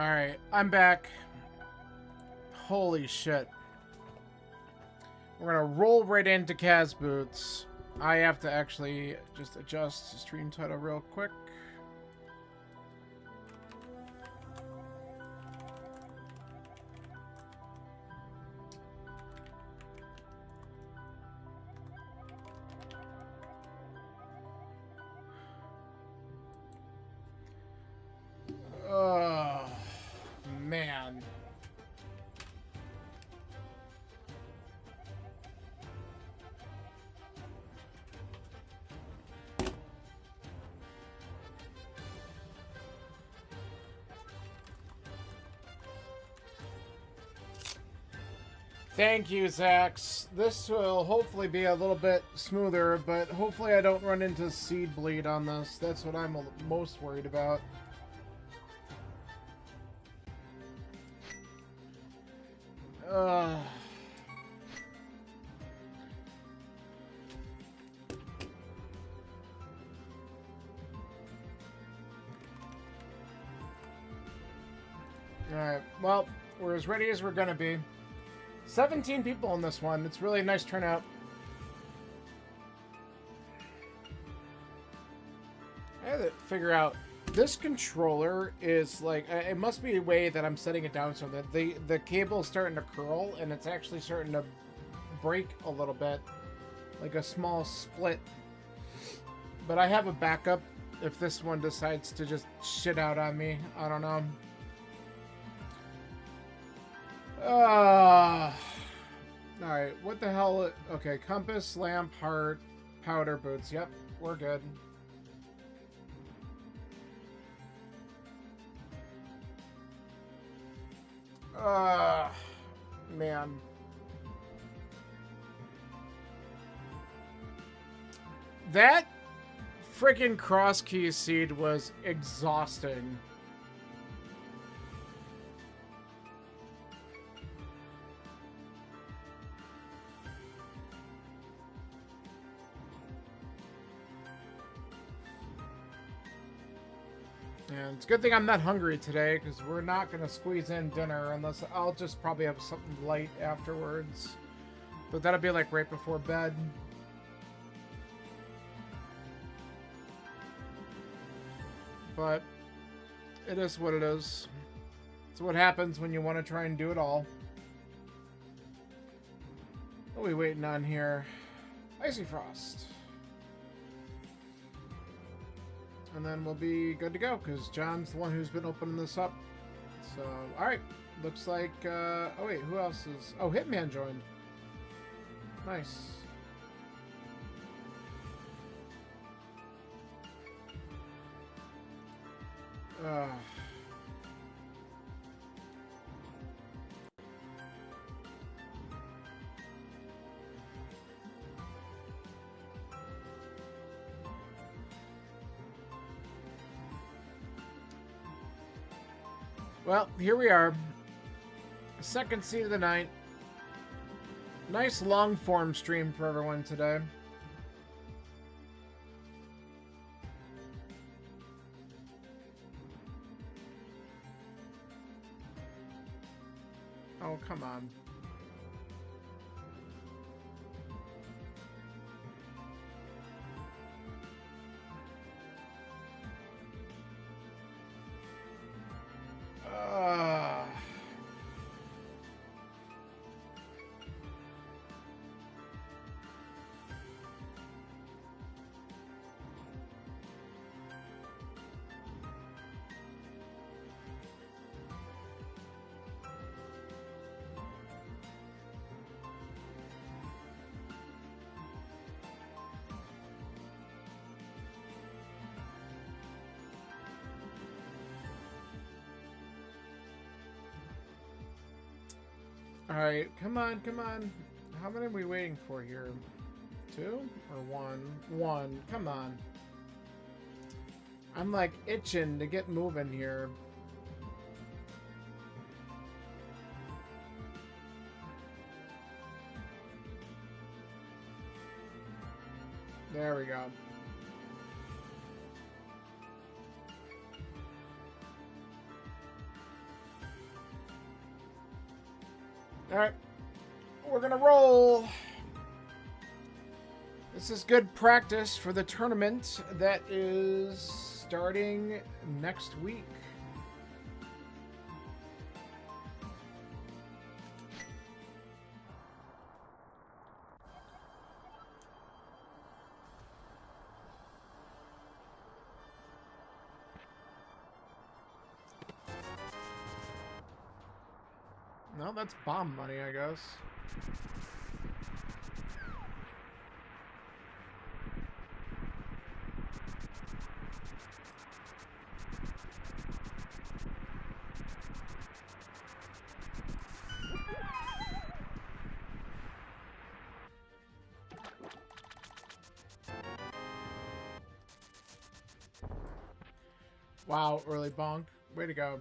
Alright, I'm back. Holy shit. We're gonna roll right into Kaz Boots. I have to actually just adjust the stream title real quick. Oh, man. Thank you, Zax. This will hopefully be a little bit smoother, but hopefully I don't run into seed bleed on this. That's what I'm most worried about. Ugh. Alright, well, we're as ready as we're gonna be. 17 people in this one. It's really a nice turnout. I had to figure out, this controller is like, it must be a way that I'm setting it down so that the cable is starting to curl and it's actually starting to break a little bit. Like a small split. But I have a backup if this one decides to just shit out on me. I don't know. Alright, what the hell? Okay, compass, lamp, heart, powder, boots. Yep, we're good. Man. That freaking cross key seed was exhausting. And it's a good thing I'm not hungry today, because we're not going to squeeze in dinner unless I'll just probably have something light afterwards. But that'll be like right before bed. But it is what it is. It's what happens when you want to try and do it all. What are we waiting on here? Icy Frost. And then we'll be good to go, because John's the one who's been opening this up. So, alright. Looks like, oh wait, who else is... Oh, Hitman joined. Nice. Well, here we are. Second seed of the night. Nice long form stream for everyone today. Oh, come on. Alright, come on, come on. How many are we waiting for here? 2 or 1? 1. Come on. I'm like itching to get moving here. There we go. Alright. We're gonna roll. This is good practice for the tournament that is starting next week. No, that's bomb money, I guess. Wow, early bonk. Way to go.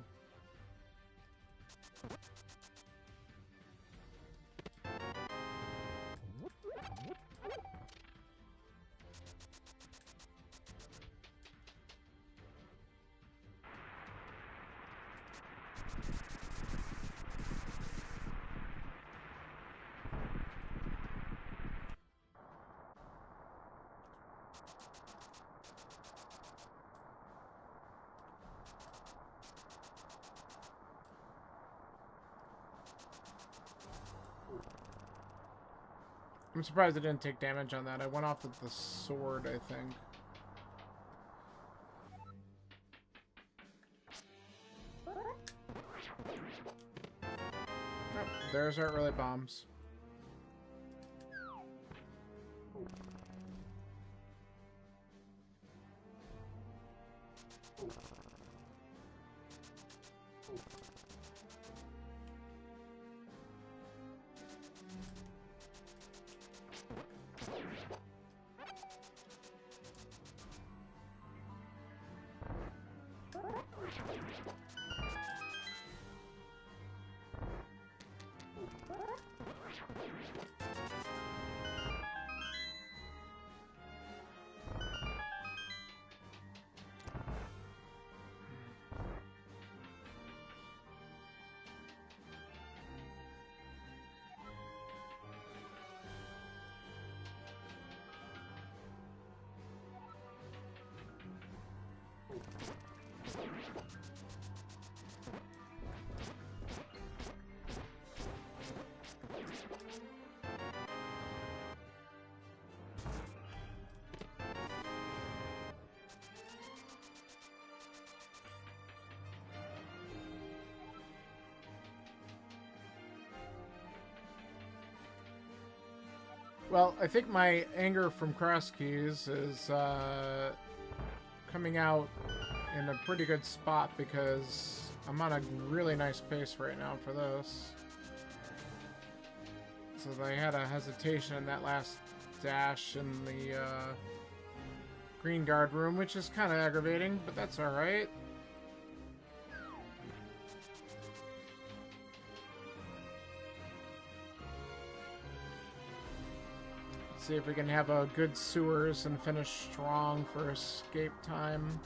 I'm surprised I didn't take damage on that. I went off with the sword, I think. Oh, there's our early bombs. Well, I think my anger from cross keys is coming out in a pretty good spot because I'm on a really nice pace right now for this. So I had a hesitation in that last dash in the green guard room, which is kind of aggravating, but that's alright. See if we can have a good sewers and finish strong for escape time.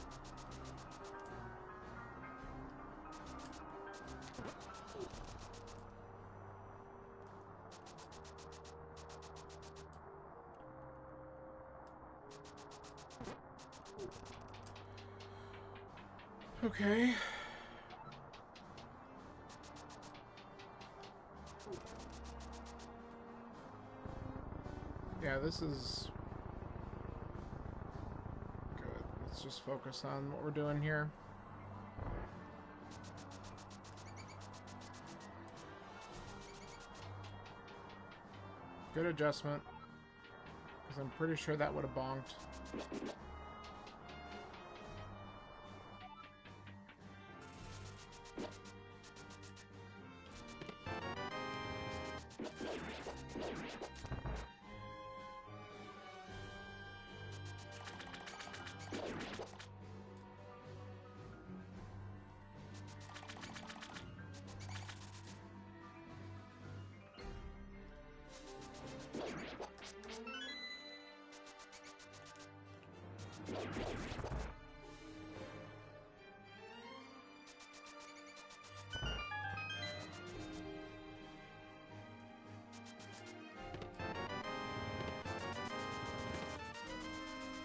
Okay. Yeah, this is good. Let's just focus on what we're doing here. Good adjustment, because I'm pretty sure that would have bonked.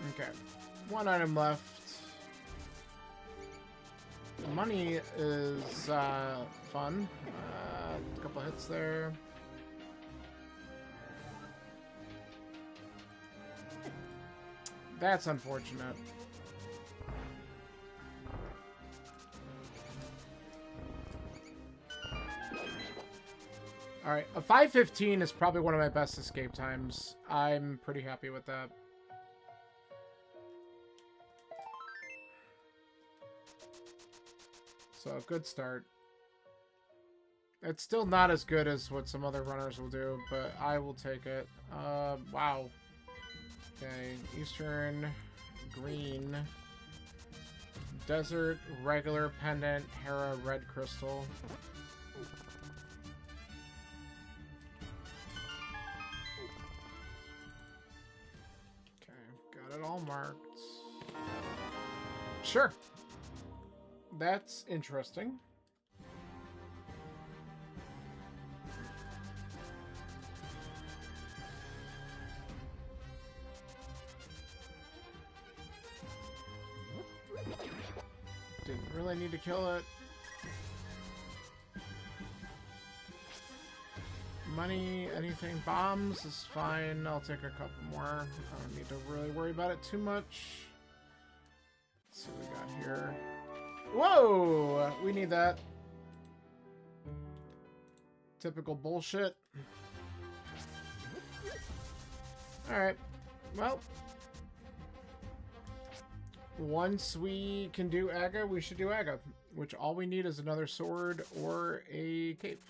Okay. One item left. Money is fun. A couple hits there. That's unfortunate. Alright, a 5:15 is probably one of my best escape times. I'm pretty happy with that. So, good start. It's still not as good as what some other runners will do, but I will take it. Wow. Okay, Eastern, green, desert, regular, pendant, Hera, red crystal. Okay, got it all marked. Sure. That's interesting. Didn't really need to kill it. Money, anything, bombs is fine. I'll take a couple more. I don't need to really worry about it too much. Let's see what we got here. Whoa! We need that. Typical bullshit. Alright. Well. Once we can do Aga, we should do Aga. Which all we need is another sword or a cape.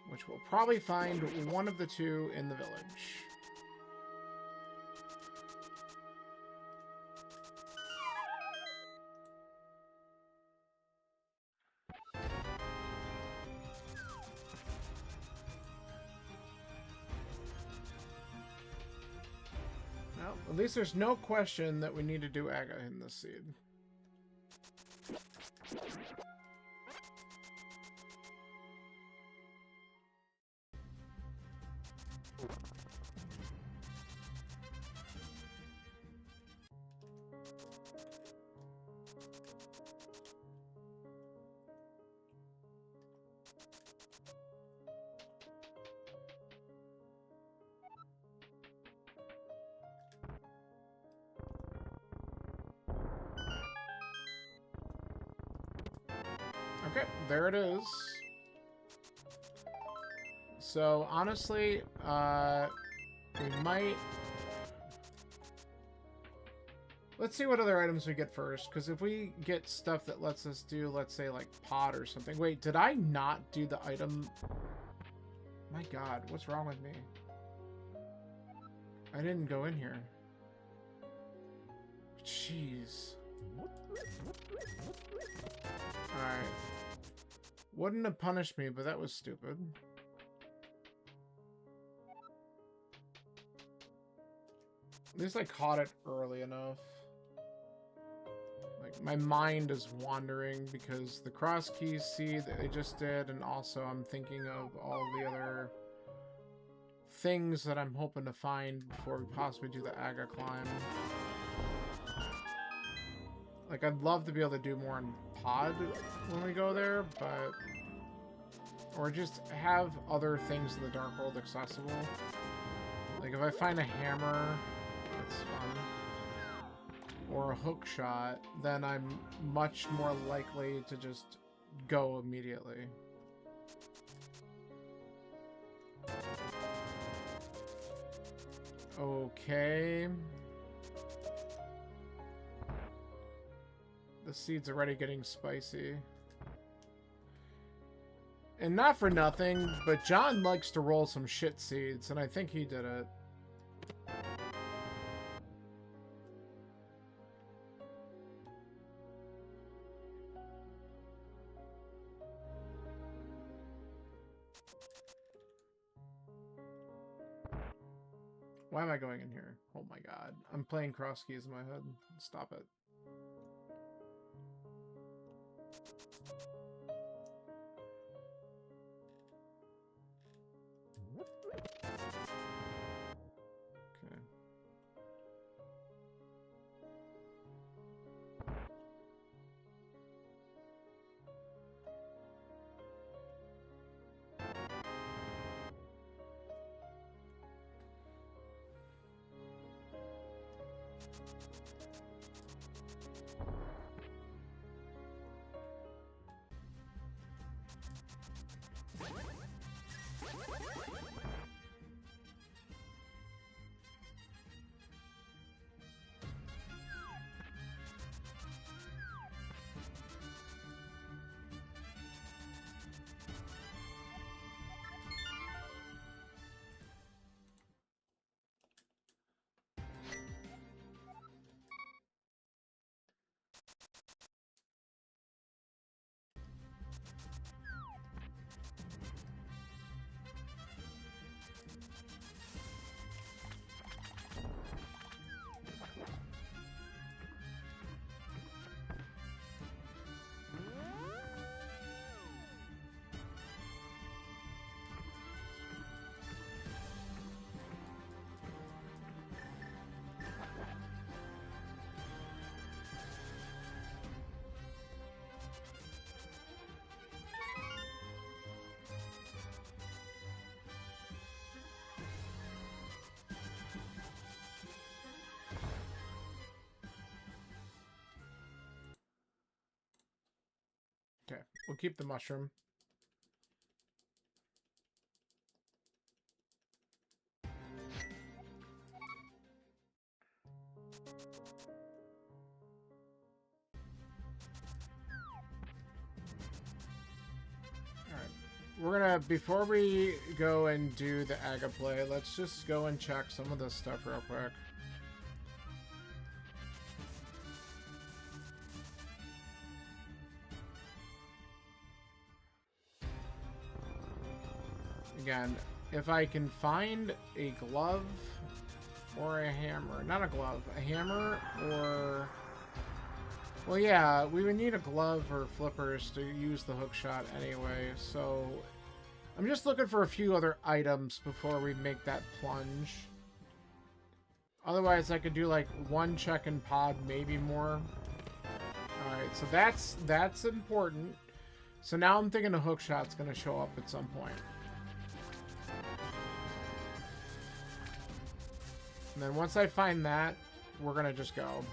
Which we'll probably find one of the two in the village. Well, at least there's no question that we need to do Aga in this seed. Okay, there it is. So, honestly, we might... Let's see what other items we get first, because if we get stuff that lets us do, let's say, like, pot or something... Wait, did I not do the item? My god, what's wrong with me? I didn't go in here. Jeez. Alright. Wouldn't have punished me, but that was stupid. At least I caught it early enough. Like, my mind is wandering because the cross keys seed that they just did, and also I'm thinking of all the other things that I'm hoping to find before we possibly do the Aga climb. Like, I'd love to be able to do more in pod when we go there, but... Or just have other things in the Dark World accessible. Like, if I find a hammer, that's fun. Or a hook shot, then I'm much more likely to just go immediately. Okay. The seed's already getting spicy. And not for nothing, but John likes to roll some shit seeds, and I think he did it. Why am I going in here? Oh my god. I'm playing cross keys in my head. Stop it. Okay. We'll keep the mushroom. We're gonna, before we go and do the Aga play, let's just go and check some of this stuff real quick. Again, if I can find a glove or a hammer, not a glove, a hammer or... Well, yeah, we would need a glove or flippers to use the hook shot anyway, so I'm just looking for a few other items before we make that plunge. Otherwise, I could do like one check in pod, maybe more. Alright, so that's important. So now I'm thinking the hook shot's going to show up at some point. And then once I find that, we're going to just go.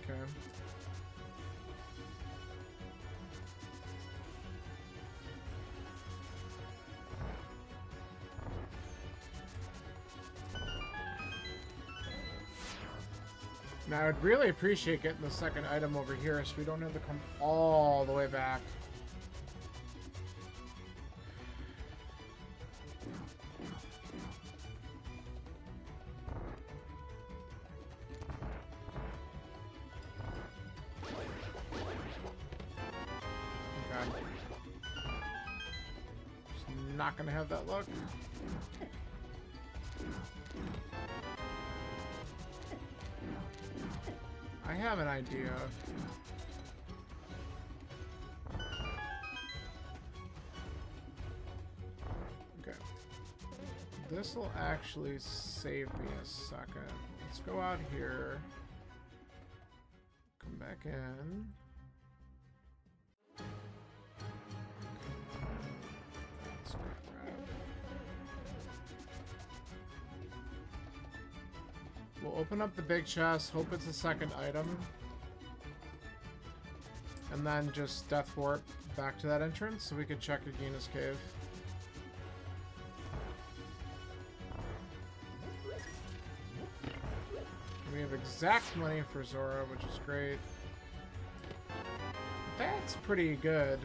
Okay. Now, I'd really appreciate getting the second item over here so we don't have to come all the way back. Okay. Just not gonna have that luck. I have an idea. Okay. This will actually save me a second. Let's go out here. Come back in. Let's grab. We'll open up the big chest, hope it's a second item. And then just death warp back to that entrance so we could check Agina's cave. We have exact money for Zora, which is great. That's pretty good.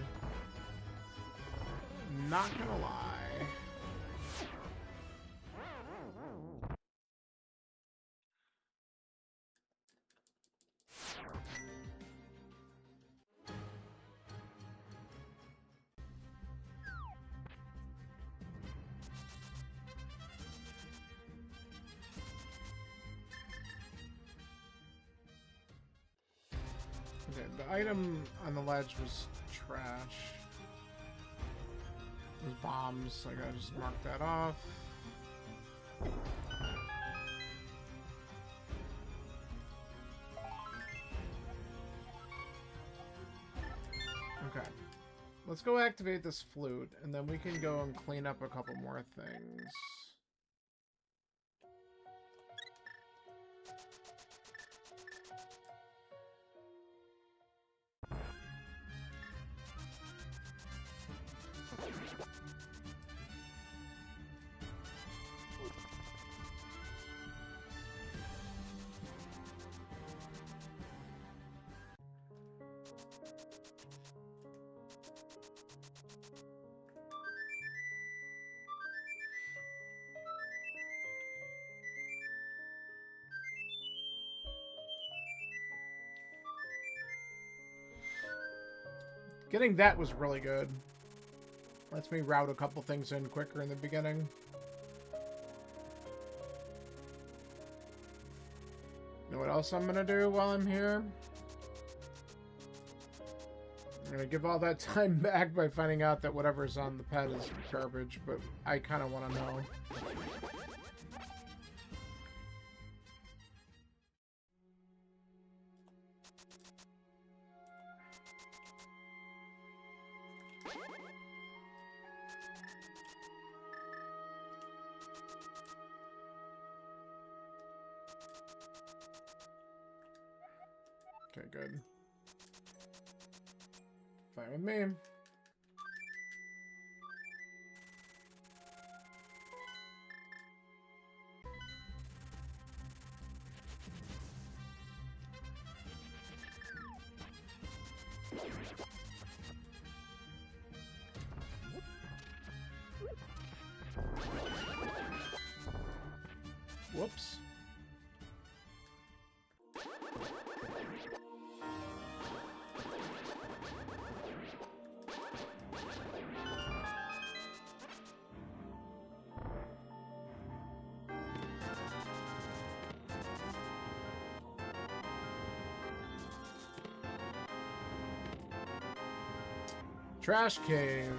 Not gonna lie. Okay, the item on the ledge was trash. It was bombs, so I gotta just mark that off. Okay. Let's go activate this flute, and then we can go and clean up a couple more things. Getting that was really good. Lets me route a couple things in quicker in the beginning. You know what else I'm gonna do while I'm here? I'm gonna give all that time back by finding out that whatever's on the pet is garbage, but I kind of want to know. Okay, good. Fine with me. Whoops. Trash cave.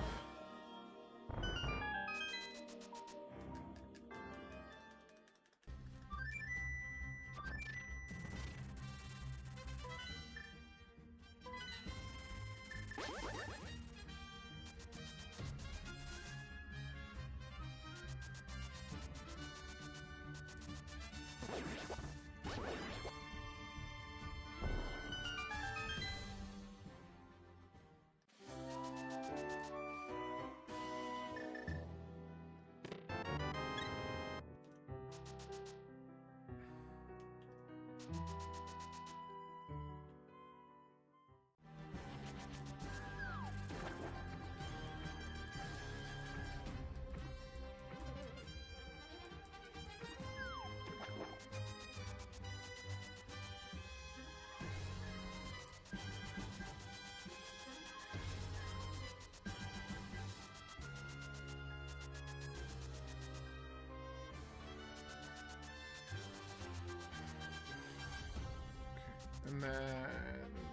And then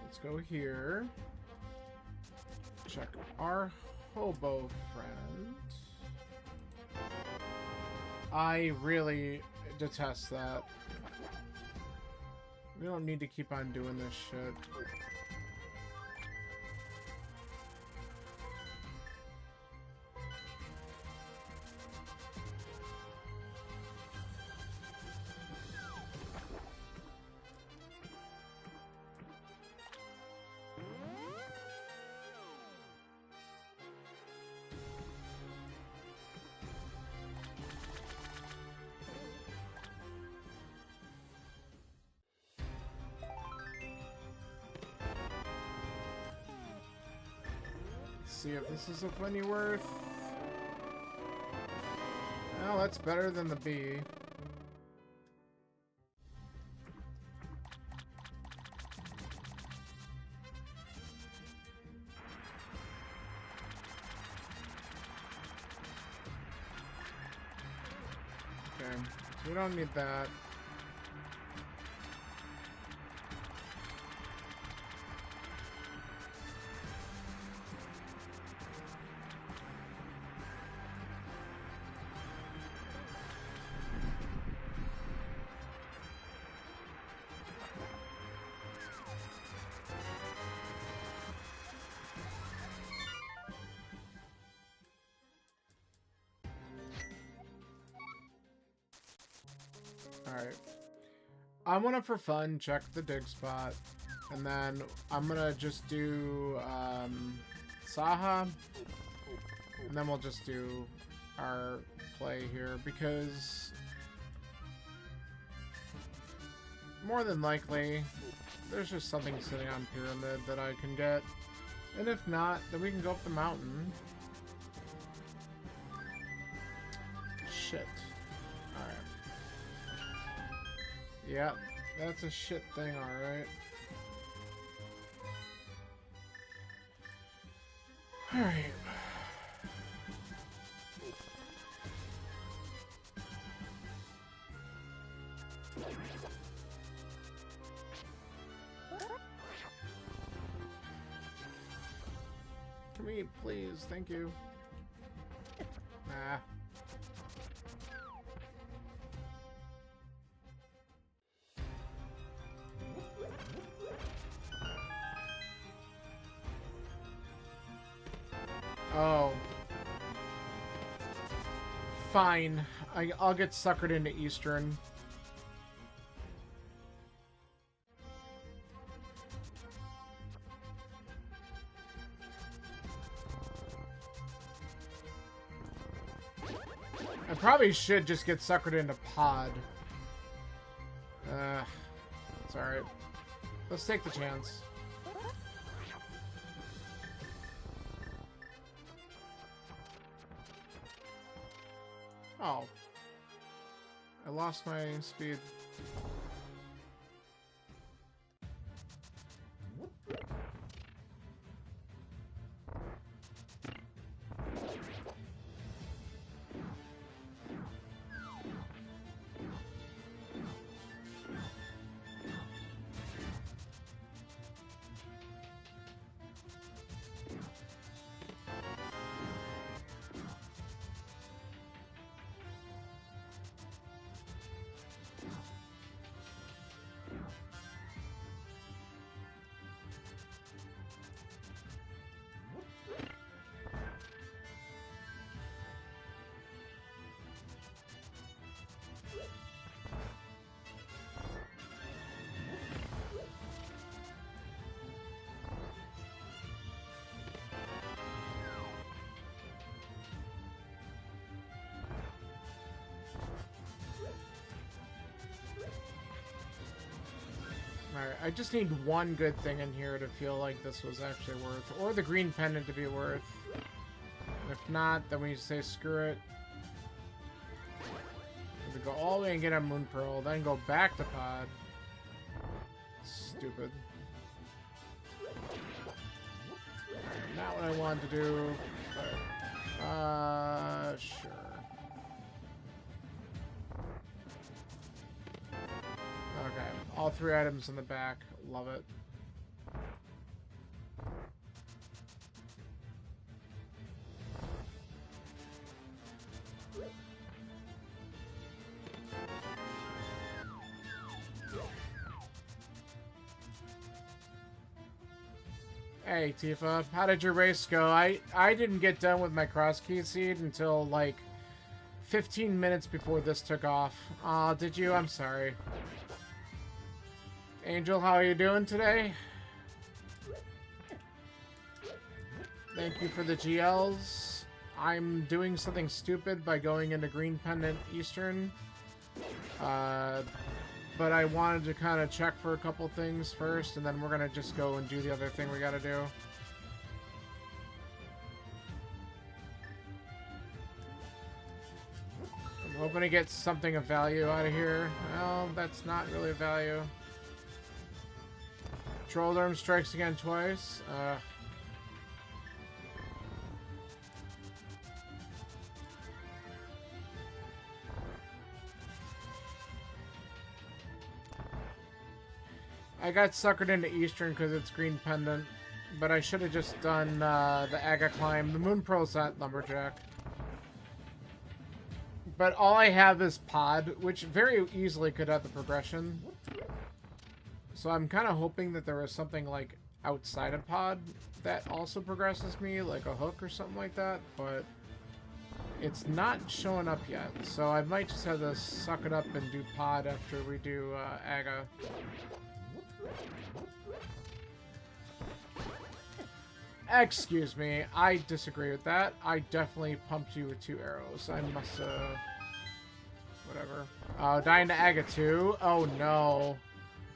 let's go here. Check our hobo friend. I really detest that. We don't need to keep on doing this shit. See if this is of any worth. Well, that's better than the bee. Okay, so we don't need that. Alright. I want to, for fun, check the dig spot. And then I'm going to just do Saha. And then we'll just do our play here. Because more than likely, there's just something sitting on Pyramid that I can get. And if not, then we can go up the mountain. Shit. Alright. Yeah, that's a shit thing, alright. Alright. Come eat, please. Thank you. Nah. Oh. Fine. I'll get suckered into Eastern. I probably should just get suckered into Pod. It's alright. Let's take the chance. Oh. I lost my speed. Alright, I just need one good thing in here to feel like this was actually worth, or the green pendant to be worth. And if not, then we say screw it. We go all the way and get a Moon Pearl, then go back to Pod. Stupid. Not what I wanted to do, but, sure. Okay, all 3 items in the back. Love it. Hey, Tifa. How did your race go? I didn't get done with my cross key seed until, like, 15 minutes before this took off. Aw, did you? I'm sorry. Angel, how are you doing today? Thank you for the GLs. I'm doing something stupid by going into Green Pendant Eastern. But I wanted to kind of check for a couple things first, and then we're going to just go and do the other thing we got to do. I'm hoping to get something of value out of here. Well, that's not really value. Trolldorm strikes again twice. I got suckered into Eastern because it's Green Pendant, but I should have just done the Aga Climb. The Moon Pearl's not Lumberjack. But all I have is Pod, which very easily could have the progression. So I'm kind of hoping that there was something like outside of Pod that also progresses me, like a hook or something like that, but it's not showing up yet. So I might just have to suck it up and do Pod after we do Aga. Excuse me, I disagree with that. I definitely pumped you with 2 arrows. I must whatever. Dying to Aga 2? Oh no.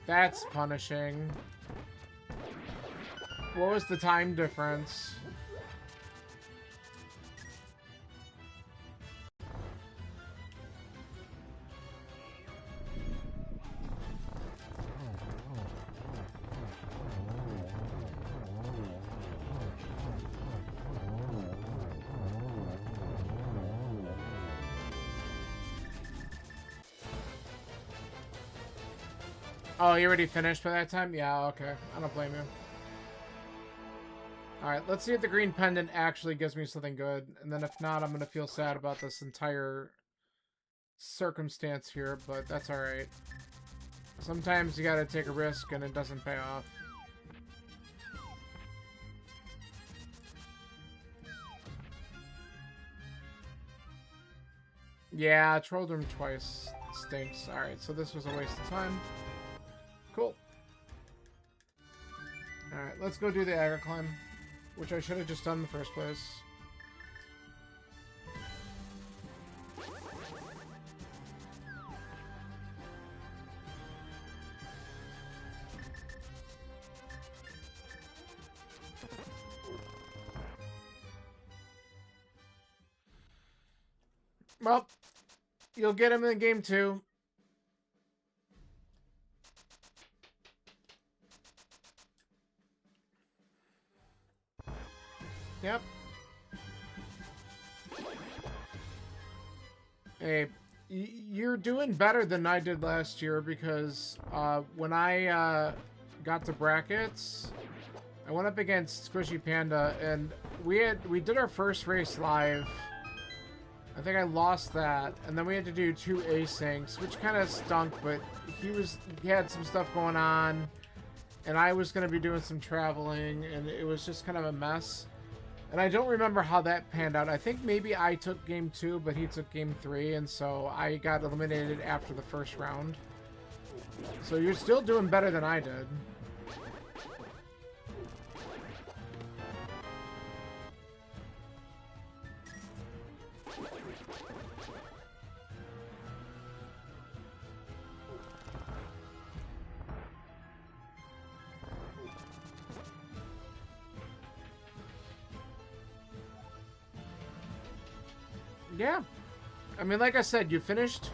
That's punishing. What was the time difference? Oh, you already finished by that time? Yeah, okay. I don't blame you. Alright, let's see if the green pendant actually gives me something good. And then if not, I'm going to feel sad about this entire circumstance here, but that's alright. Sometimes you gotta take a risk and it doesn't pay off. Yeah, trolled him twice. Stinks. Alright, so this was a waste of time. Cool. Alright, let's go do the aggro climb, which I should have just done in the first place. Well, you'll get him in game 2. Yep. Hey, you're doing better than I did last year because when I got to brackets, I went up against Squishy Panda and we did our first race live. I think I lost that, and then we had to do 2 asyncs, which kind of stunk, but he had some stuff going on, and I was going to be doing some traveling, and it was just kind of a mess. And I don't remember how that panned out. I think maybe I took game 2, but he took game 3, and so I got eliminated after the first round. So you're still doing better than I did. Yeah. I mean, like I said, you finished...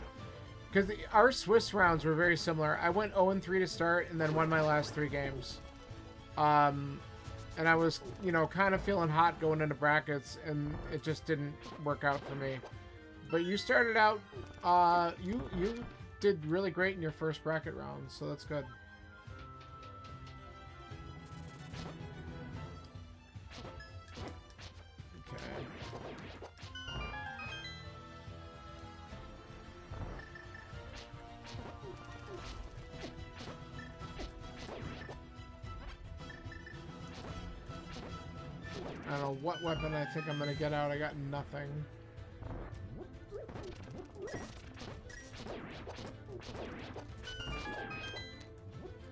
Because our Swiss rounds were very similar. I went 0-3 to start and then won my last 3 games. And I was, you know, kind of feeling hot going into brackets, and it just didn't work out for me. But you started out... You did really great in your first bracket round, so that's good. I don't know what weapon I think I'm gonna get out. I got nothing.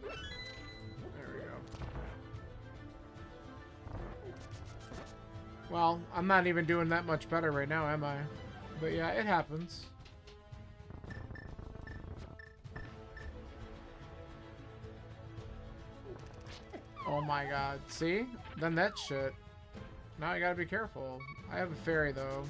There we go. Well, I'm not even doing that much better right now, am I? But yeah, it happens. Oh my god. See? Then that shit. Now I gotta be careful. I have a fairy, though.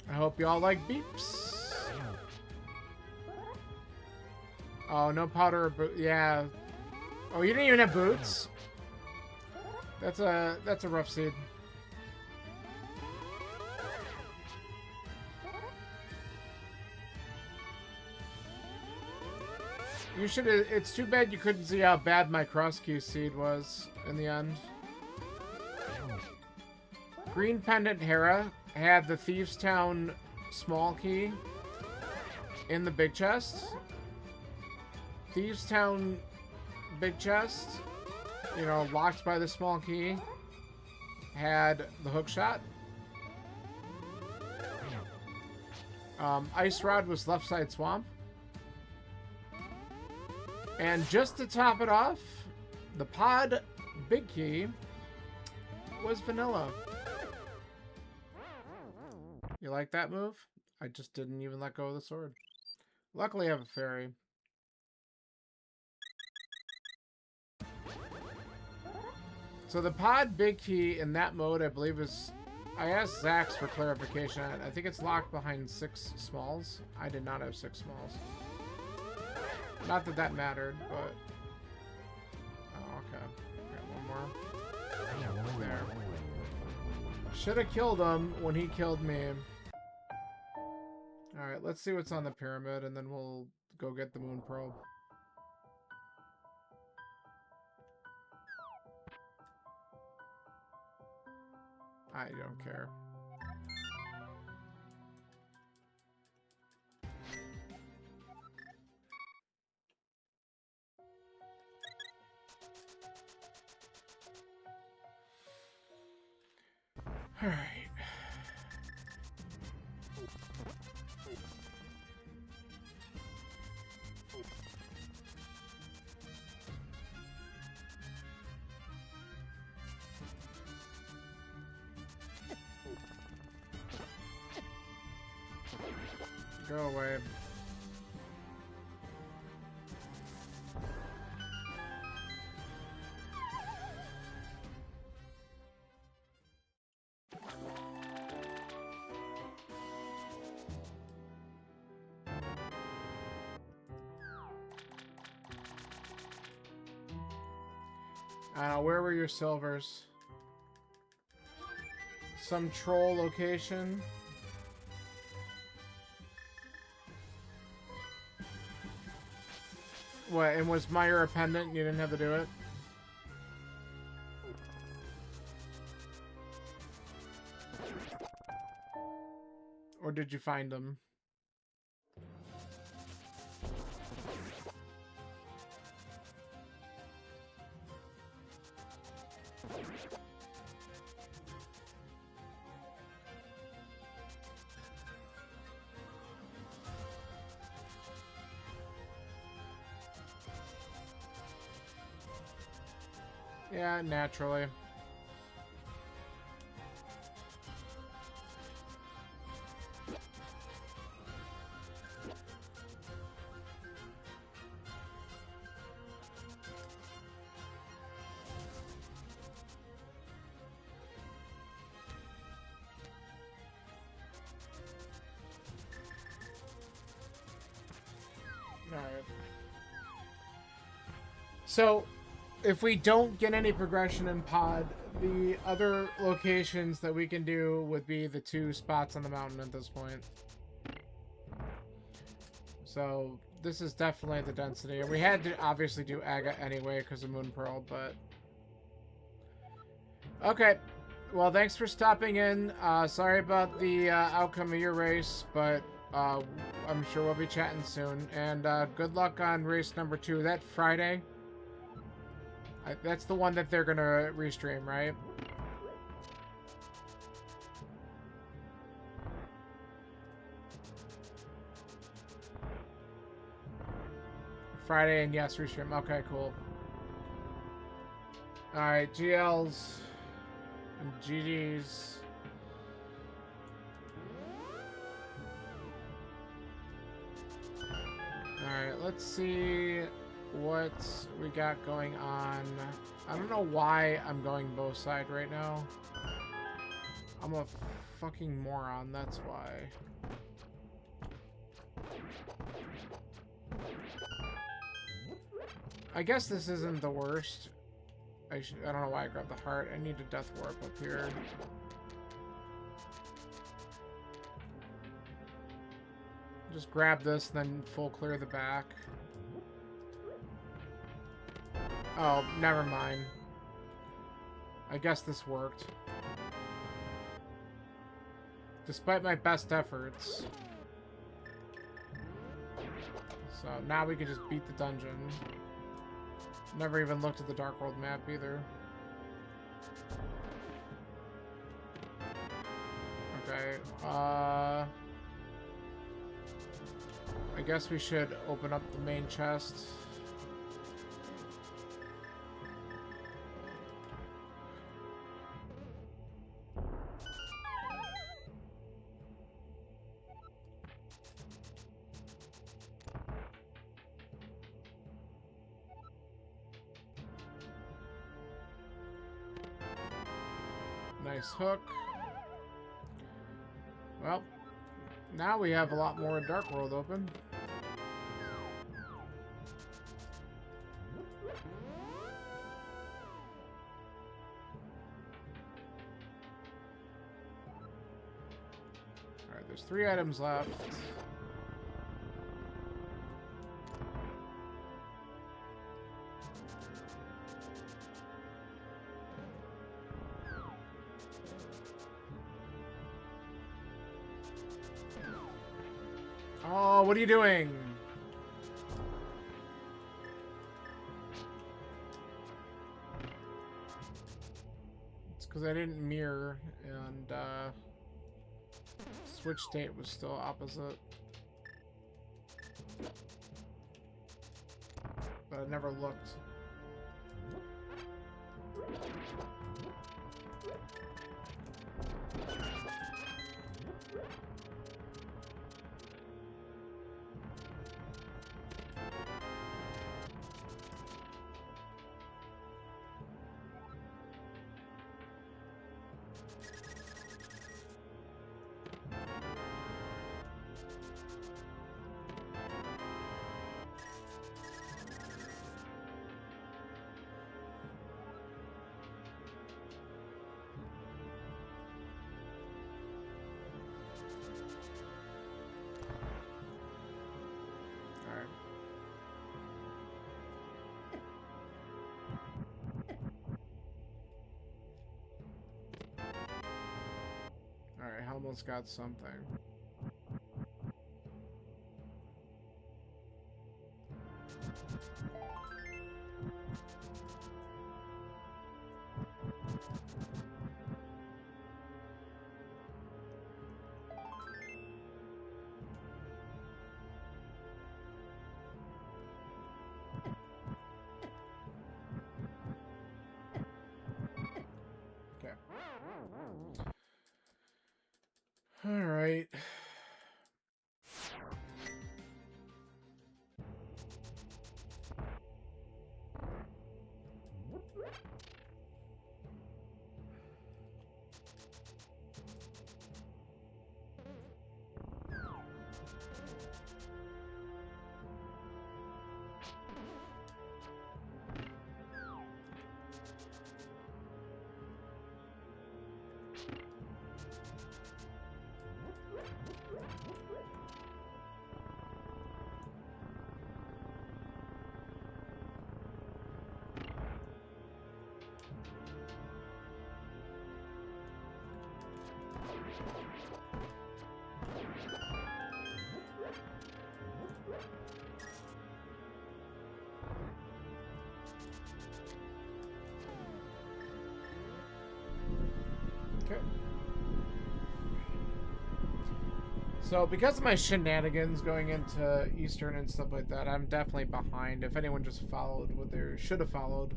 I hope y'all like beeps. Oh, no powder or boot. Yeah. Oh, you didn't even have boots? That's a rough seed. You should have... It's too bad you couldn't see how bad my cross Q seed was in the end. Green Pendant Hera had the Thieves Town small key in the big chest. Thieves Town big chest, you know, locked by the small key, had the hook shot. Ice Rod was left side swamp. And just to top it off, the pod big key was vanilla. You like that move? I just didn't even let go of the sword. Luckily, I have a fairy. So the pod big key in that mode, I believe, is... I asked Zax for clarification. I think it's locked behind 6 smalls. I did not have 6 smalls. Not that that mattered, but... Oh, okay. Got one more. There. Should have killed him when he killed me. Alright, let's see what's on the pyramid, and then we'll go get the moon probe. I don't care. Alright. Go away. Where were your silvers? Some troll location? What, and was Meyer a pendant and you didn't have to do it? Or did you find them? Yeah, naturally. Alright. So, if we don't get any progression in pod, the other locations that we can do would be the 2 spots on the mountain at this point. So, this is definitely the density. And we had to obviously do Aga anyway because of Moon Pearl, but... Okay. Well, thanks for stopping in. Sorry about the outcome of your race, but I'm sure we'll be chatting soon. And good luck on race number 2. That Friday? That's the one that they're gonna restream, right? Friday, and yes, restream. Okay, cool. Alright, GLs and GGs. Alright, let's see what we got going on. I don't know why I'm going both side right now. I'm a fucking moron, that's why. I guess this isn't the worst. I don't know why I grabbed the heart. I need a death warp up here. Just grab this, then full clear the back. Oh, never mind. I guess this worked. Despite my best efforts. So now we can just beat the dungeon. Never even looked at the Dark World map either. Okay, I guess we should open up the main chest. Nice hook. Well, now we have a lot more Dark World open. Alright, there's 3 items left. Oh, what are you doing? It's because I didn't mirror, and switch state was still opposite. But I never looked. Alright, Helmut's got something. Okay. Alright. Okay. So, because of my shenanigans going into Eastern and stuff like that, I'm definitely behind. If anyone just followed what they should have followed,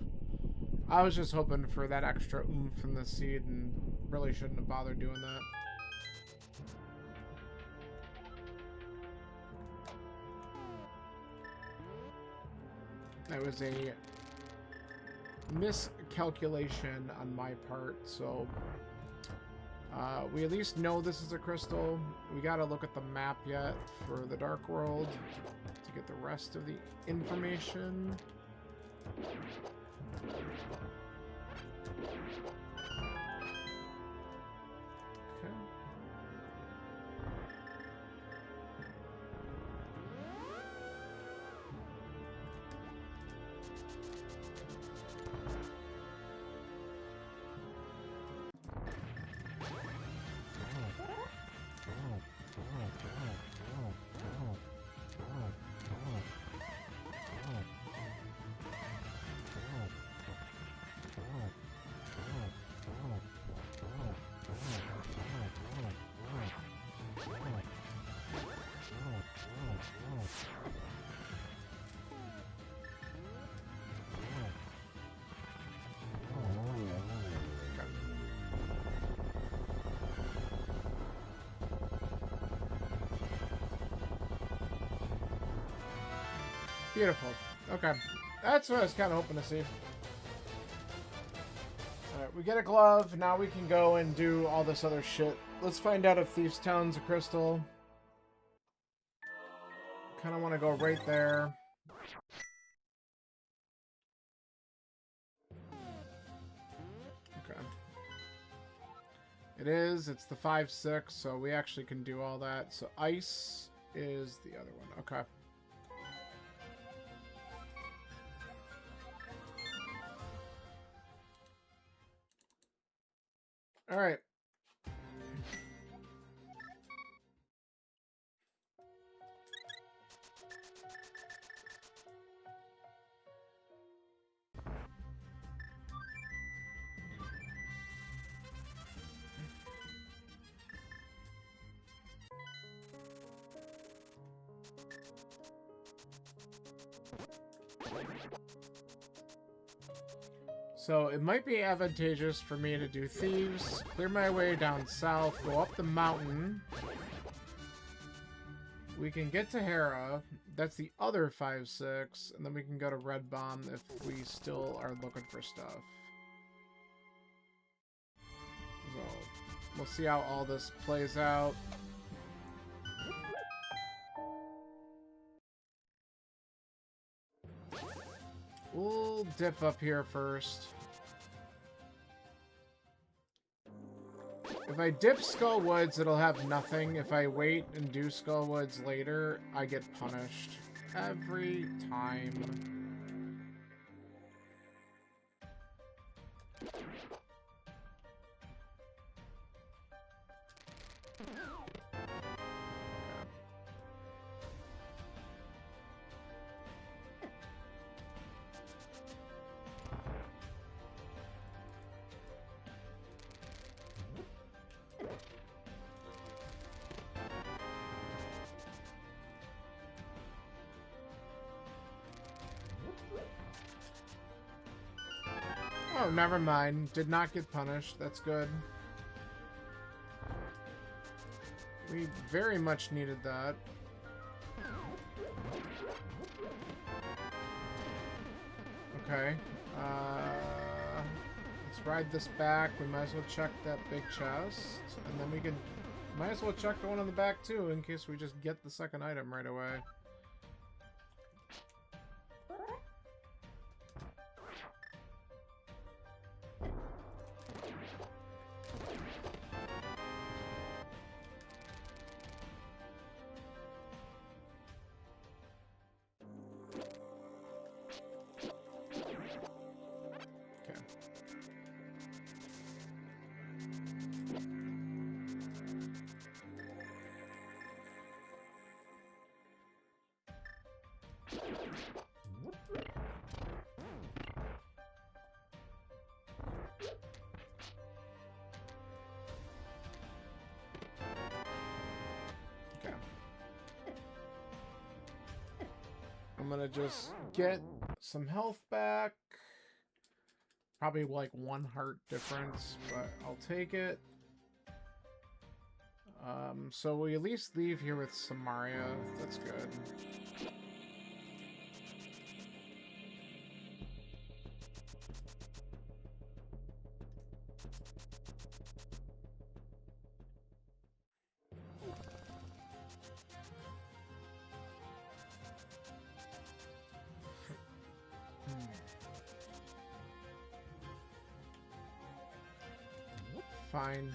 I was just hoping for that extra oomph in the seed and really shouldn't have bothered doing that. That was a miscalculation on my part, so we at least know this is a crystal. We gotta look at the map yet for the Dark World to get the rest of the information. Okay. Beautiful. Okay. That's what I was kind of hoping to see. Alright, we get a glove. Now we can go and do all this other shit. Let's find out if Thieves Town's a crystal. Kind of want to go right there. Okay. It is. It's the 5-6, so we actually can do all that. So ice is the other one. Okay. All right. So it might be advantageous for me to do Thieves, clear my way down south, go up the mountain. We can get to Hera. That's the other 5-6, and then we can go to Red Bomb if we still are looking for stuff. So we'll see how all this plays out. We'll dip up here first. If I dip Skull Woods, it'll have nothing. If I wait and do Skull Woods later, I get punished. Every time. Oh, never mind. Did not get punished. That's good. We very much needed that. Okay. Let's ride this back. We might as well check that big chest. And then we can... Might as well check the one on the back, too, in case we just get the second item right away. I'm gonna just get some health back. Probably like 1 heart difference, but I'll take it. So we at least leave here with Samaria. That's good. Fine.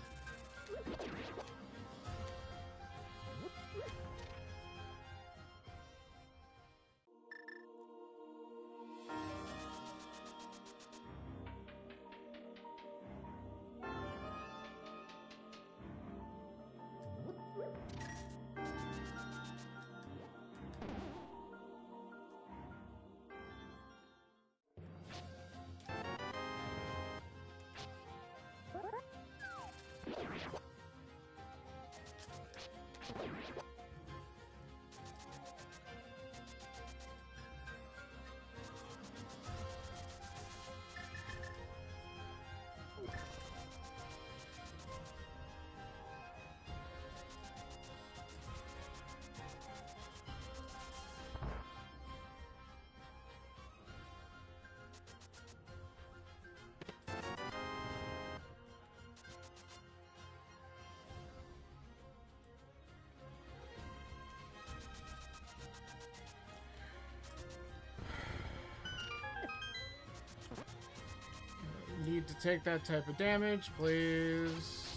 need to take that type of damage, please.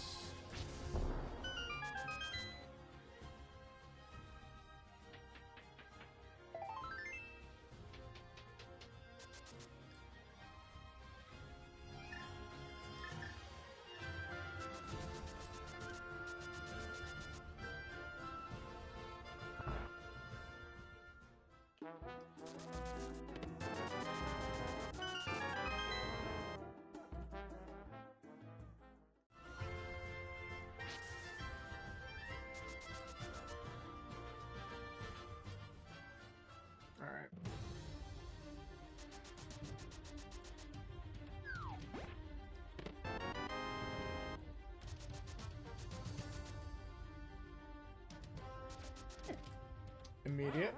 Immediate.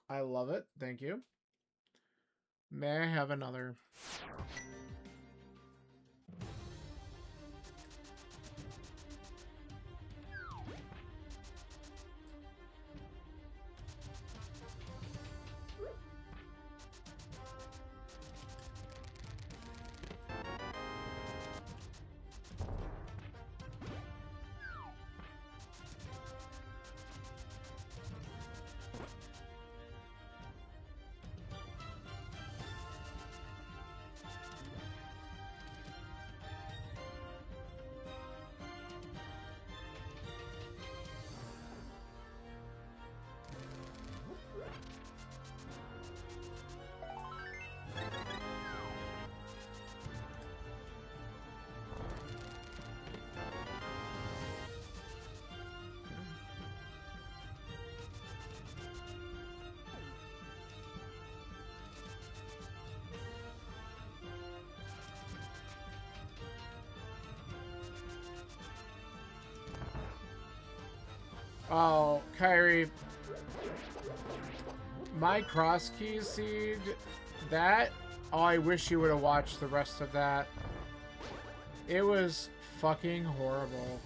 I love it. Thank you. May I have another? Oh, Kyrie. My cross key seed, that, oh, I wish you would have watched the rest of that. It was fucking horrible.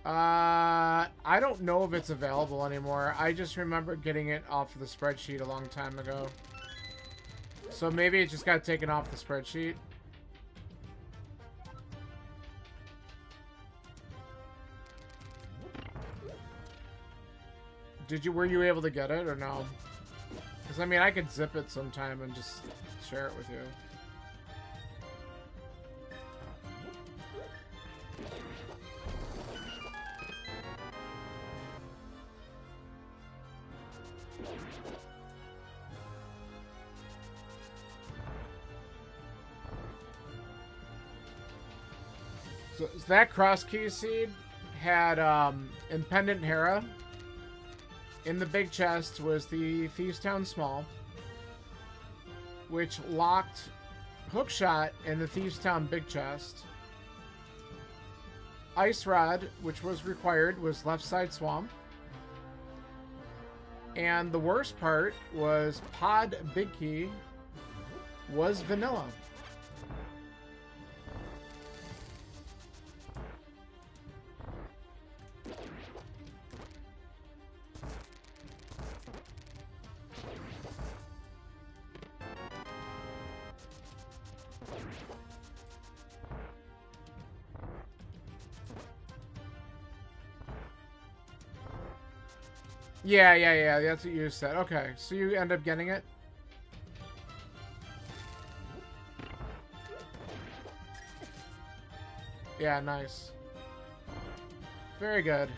I don't know if it's available anymore. I just remember getting it off of the spreadsheet a long time ago. So maybe it just got taken off the spreadsheet. Were you able to get it or no? Because I mean, I could zip it sometime and just share it with you. So that cross key seed had Impendent Hera. In the big chest was the Thieves Town Small, which locked Hookshot in the Thieves Town big chest. Ice Rod, which was required, was Left Side Swamp. And the worst part was Pod Big Key was Vanilla. Yeah, that's what you said. Okay, so you end up getting it? Yeah, nice. Very good.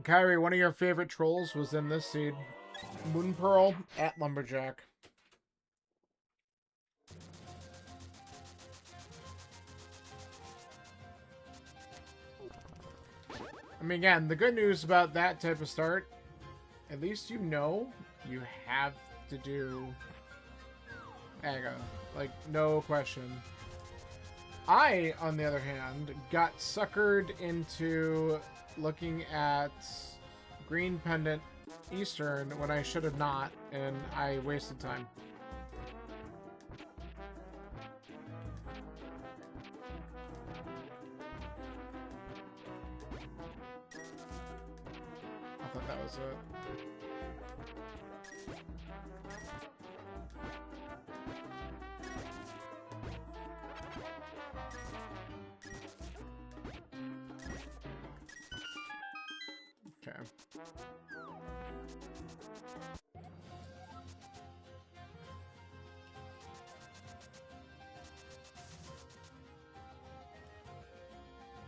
Kyrie, one of your favorite trolls was in this seed. Moon Pearl at Lumberjack. I mean, again, the good news about that type of start, at least you know you have to do Aga. Like, no question. I, on the other hand, got suckered into looking at Green Pendant Eastern when I should have not, and I wasted time. I thought that was it. Okay.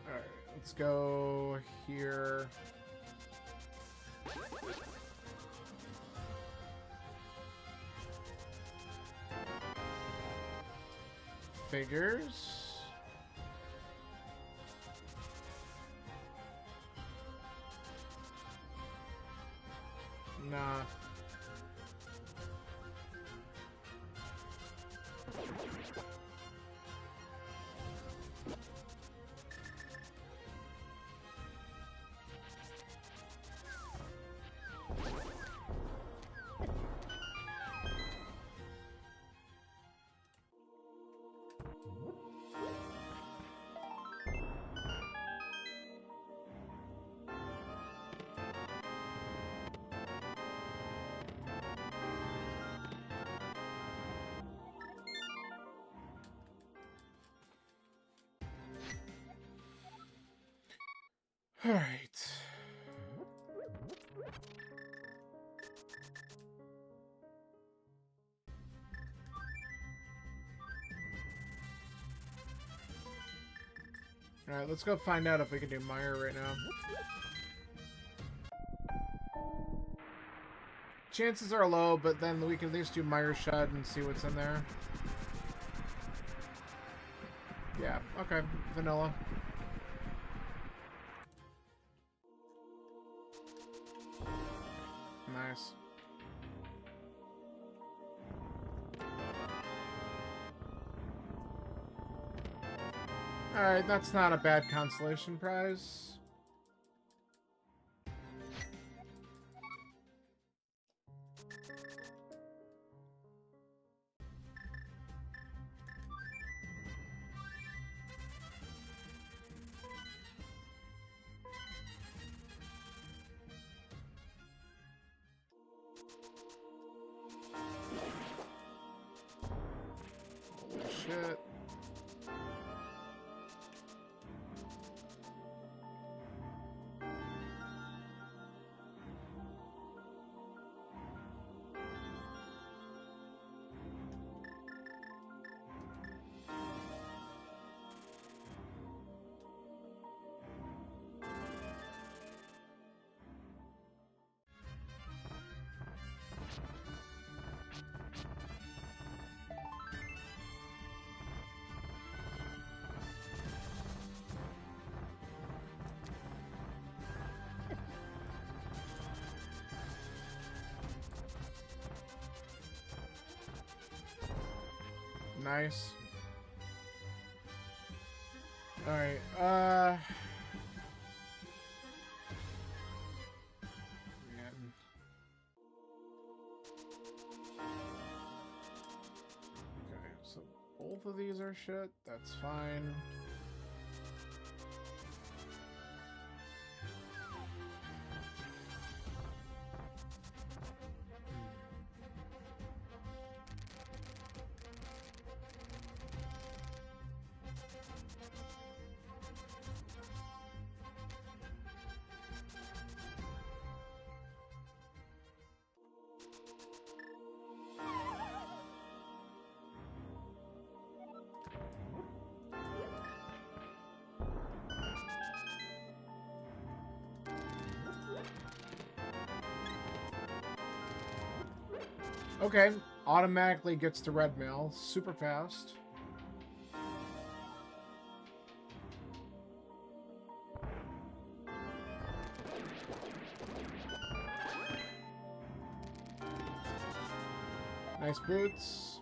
Alright, let's go here. Figures. Nah. All right. All right, let's go find out if we can do Meyer right now. Chances are low, but then we can at least do Meyer Shut and see what's in there. Yeah, okay. Vanilla. Nice. Alright, that's not a bad consolation prize. Holy shit. Nice. Alright, man. Okay, so both of these are shit. That's fine. Okay, automatically gets to red mail super fast. Nice boots.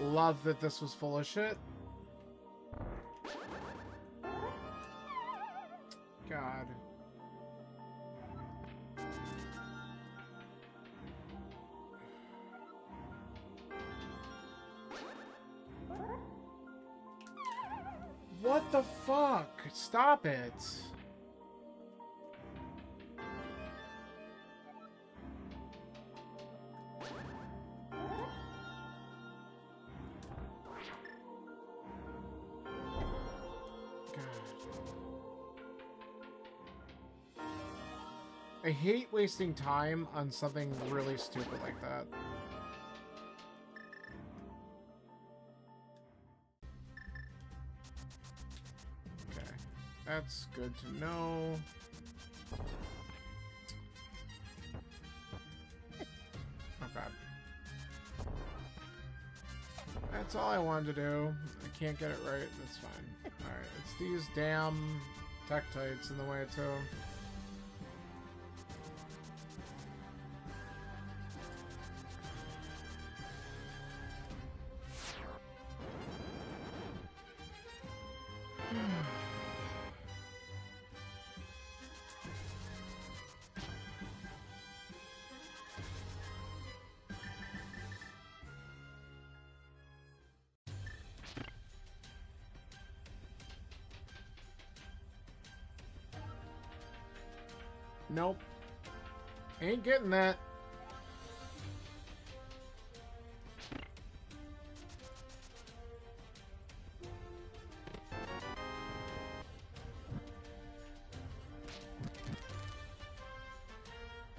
Love that this was full of shit. God. What the fuck? Stop it. I hate wasting time on something really stupid like that. Okay, that's good to know. Okay. That's all I wanted to do. I can't get it right, that's fine. Alright, it's these damn Tektites in the way too. Nope. Ain't getting that.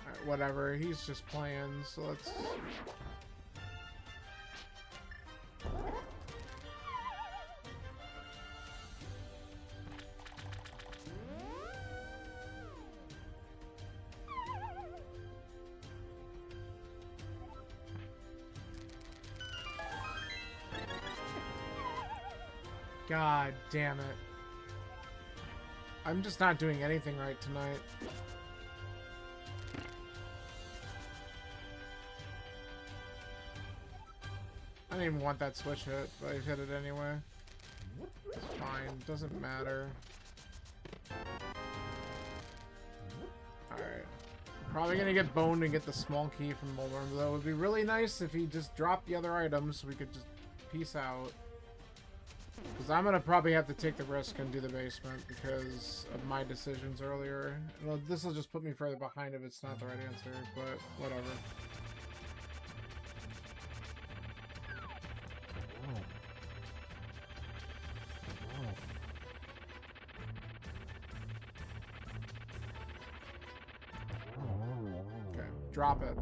Alright, whatever. He's just playing, so let's... God damn it. I'm just not doing anything right tonight. I didn't even want that switch hit, but I hit it anyway. It's fine. Doesn't matter. Alright. Probably gonna get boned and get the small key from Mulworm, though. It would be really nice if he just dropped the other items so we could just peace out. Because I'm going to probably have to take the risk and do the basement because of my decisions earlier. Well, this will just put me further behind if it's not the right answer, but whatever. Okay, drop it.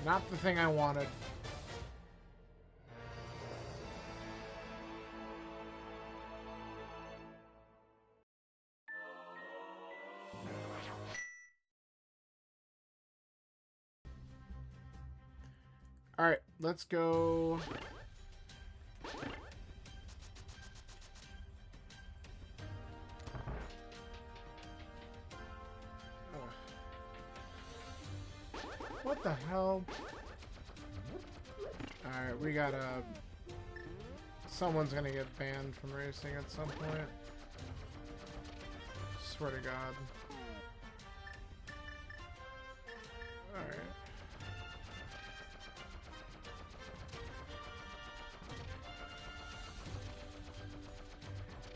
Not the thing I wanted. Alright, let's go. What the hell? Alright, we gotta... Someone's gonna get banned from racing at some point. Swear to God. Alright.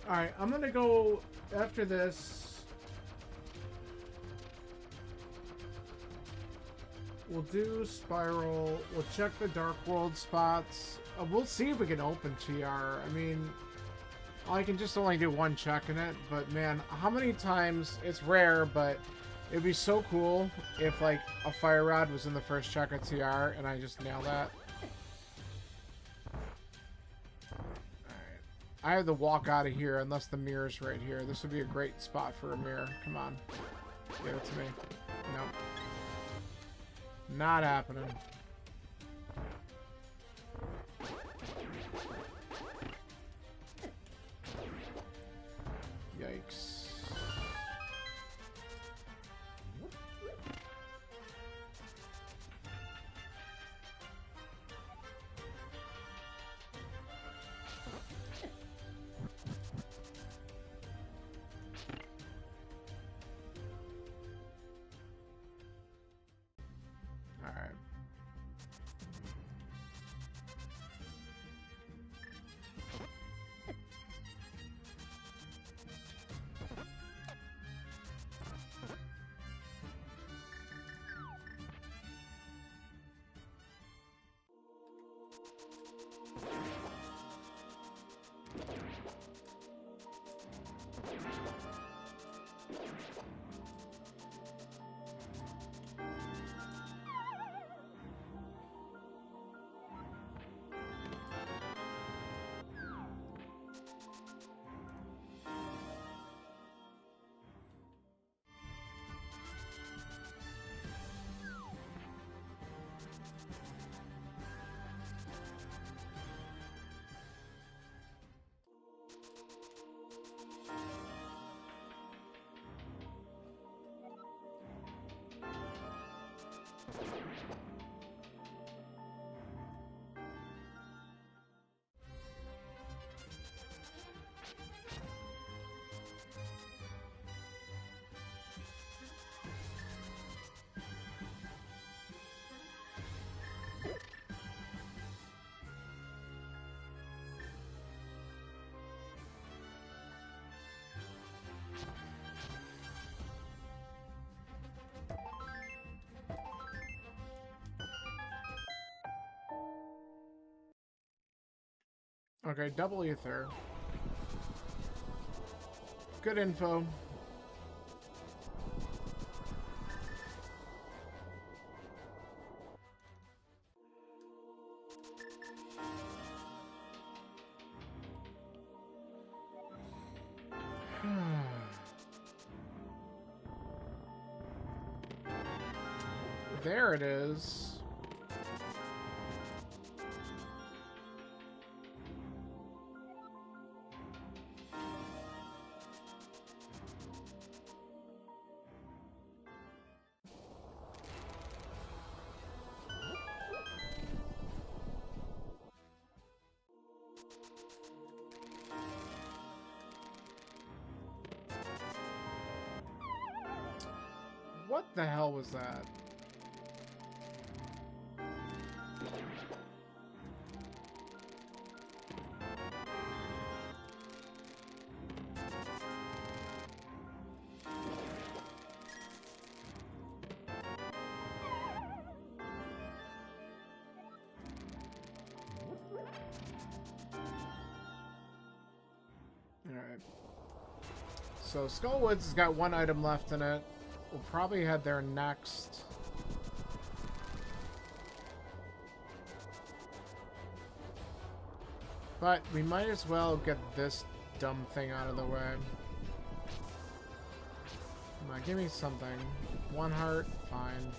Alright, I'm gonna go after this. We'll do Spiral. We'll check the Dark World spots. We'll see if we can open TR. I mean, I can just only do one check in it, but man, how many times... It's rare, but it'd be so cool if, like, a Fire Rod was in the first check of TR and I just nail that. Alright. I have to walk out of here unless the mirror's right here. This would be a great spot for a mirror. Come on. Give it to me. Nope. Not happening. Okay, double ether. Good info. There it is. What the hell was that? Alright. So Skullwoods has got one item left in it. We'll probably head there next. But we might as well get this dumb thing out of the way. Come on, give me something. One heart, fine.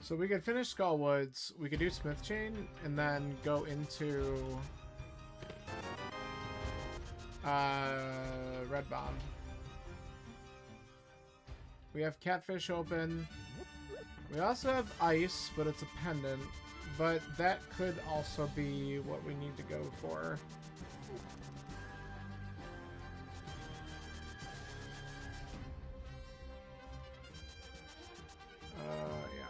So we could finish Skullwoods, we could do Smith Chain, and then go into Red Bomb. We have Catfish open. We also have Ice, but it's a pendant. But that could also be what we need to go for. Yeah.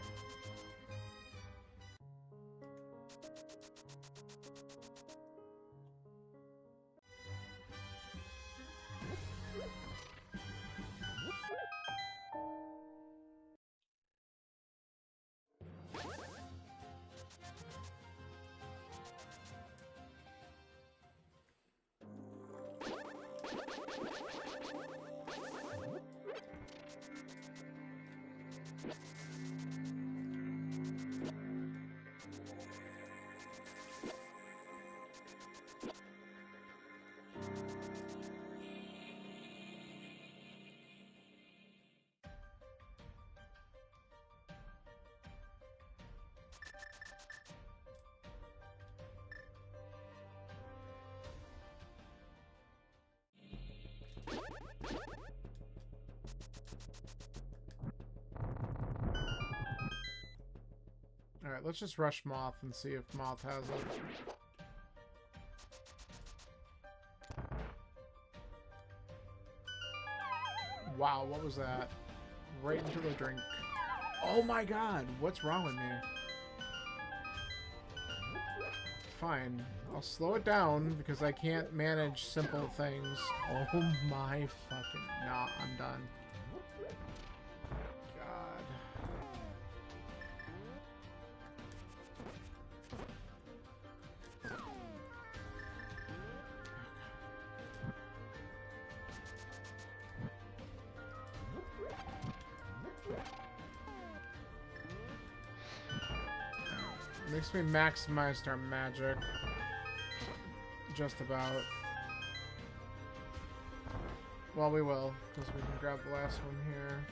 Alright, let's just rush Moth and see if Moth has it. Wow, what was that? Right into the drink. Oh my god, what's wrong with me? Fine. I'll slow it down because I can't manage simple things. Oh my fucking... Nah, I'm done. God. Makes me maximize our magic. Just about. Well, we will, because we can grab the last one here.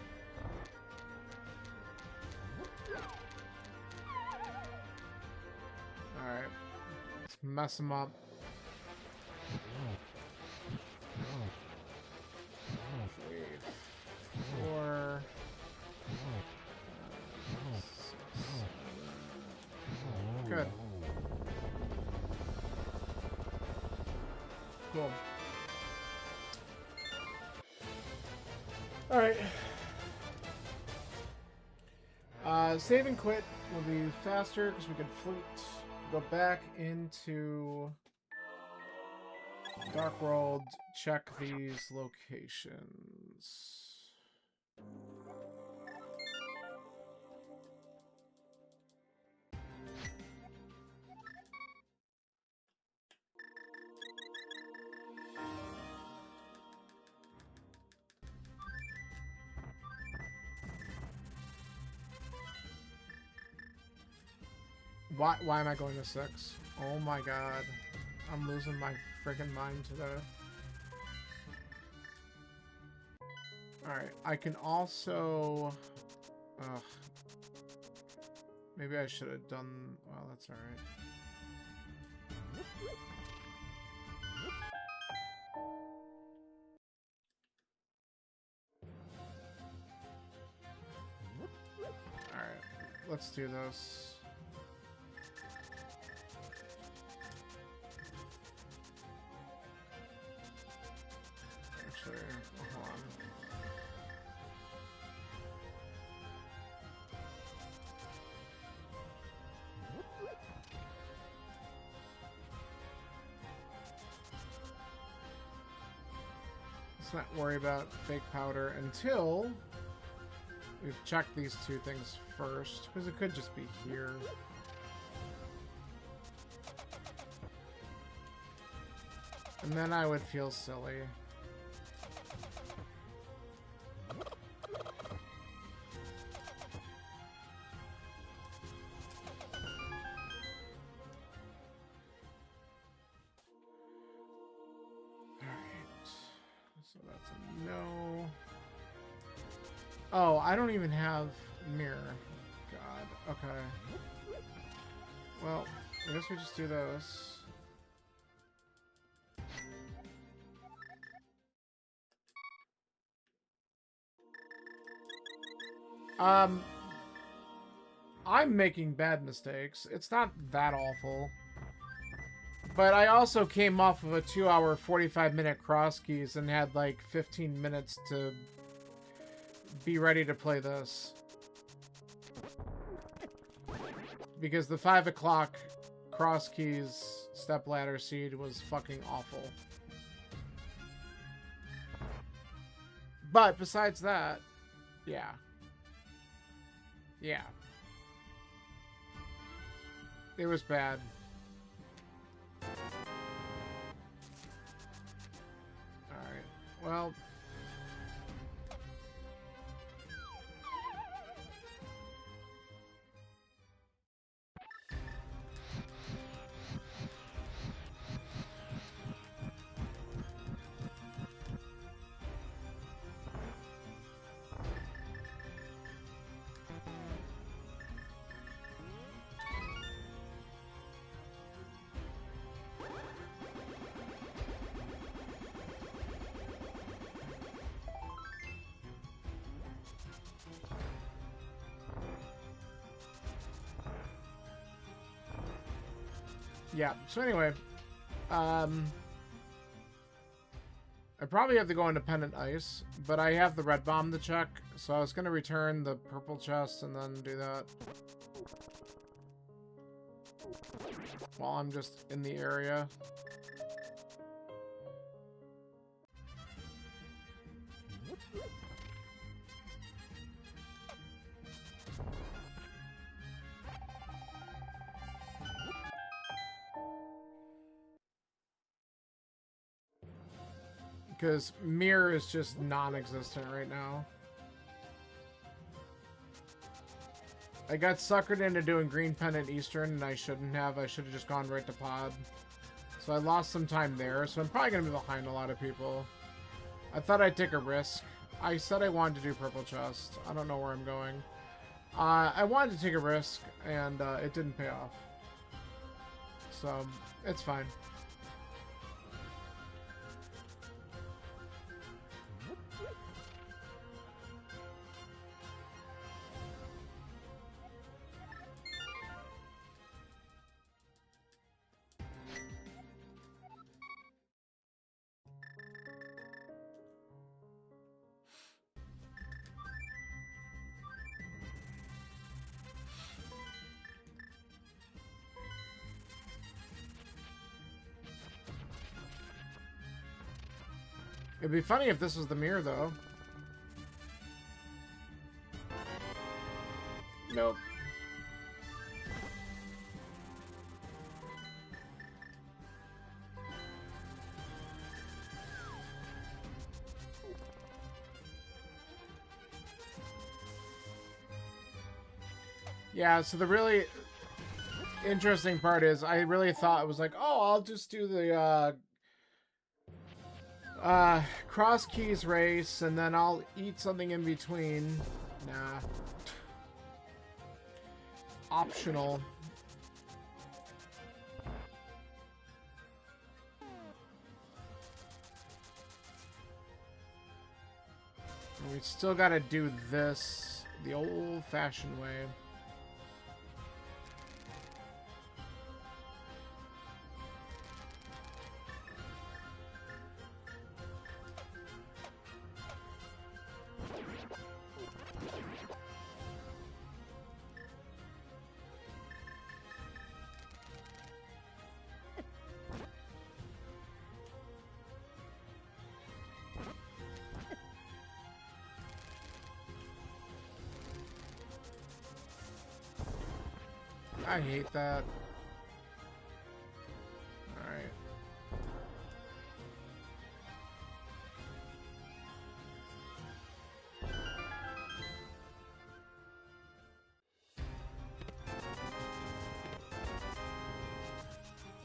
Alright. Let's mess him up. 3, 4... Good. Cool. Alright. Save and quit will be faster because we can go back into Dark World, check these locations. Why am I going to 6? Oh my god. I'm losing my freaking mind today. Alright, I can also... Ugh. Maybe I should have done... Well, that's alright. Alright, let's do this. Actually, hold on. Let's not worry about fake powder until we've checked these two things first, because it could just be here. And then I would feel silly. So that's a no. Oh, I don't even have mirror. God. Okay. Well, I guess we just do those. I'm making bad mistakes. It's not that awful. But I also came off of a 2-hour, 45-minute cross keys and had like 15 minutes to be ready to play this. Because the 5 o'clock cross keys stepladder seed was fucking awful. But besides that, yeah. Yeah. It was bad. Alright, well... Yeah, so anyway, I probably have to go Independent Ice, but I have the red bomb to check, so I was going to return the purple chest and then do that while I'm just in the area. Because Mirror is just non-existent right now. I got suckered into doing Green Pendant Eastern, and I shouldn't have. I should have just gone right to Pod. So I lost some time there, so I'm probably going to be behind a lot of people. I thought I'd take a risk. I said I wanted to do Purple Chest. I don't know where I'm going. I wanted to take a risk, and it didn't pay off. So, it's fine. It'd be funny if this was the mirror, though. Nope. Yeah, so the really interesting part is I really thought it was like, oh, I'll just do the cross keys race and then I'll eat something in between. Nah. Optional. And we still gotta do this the old-fashioned way. I hate that. Alright.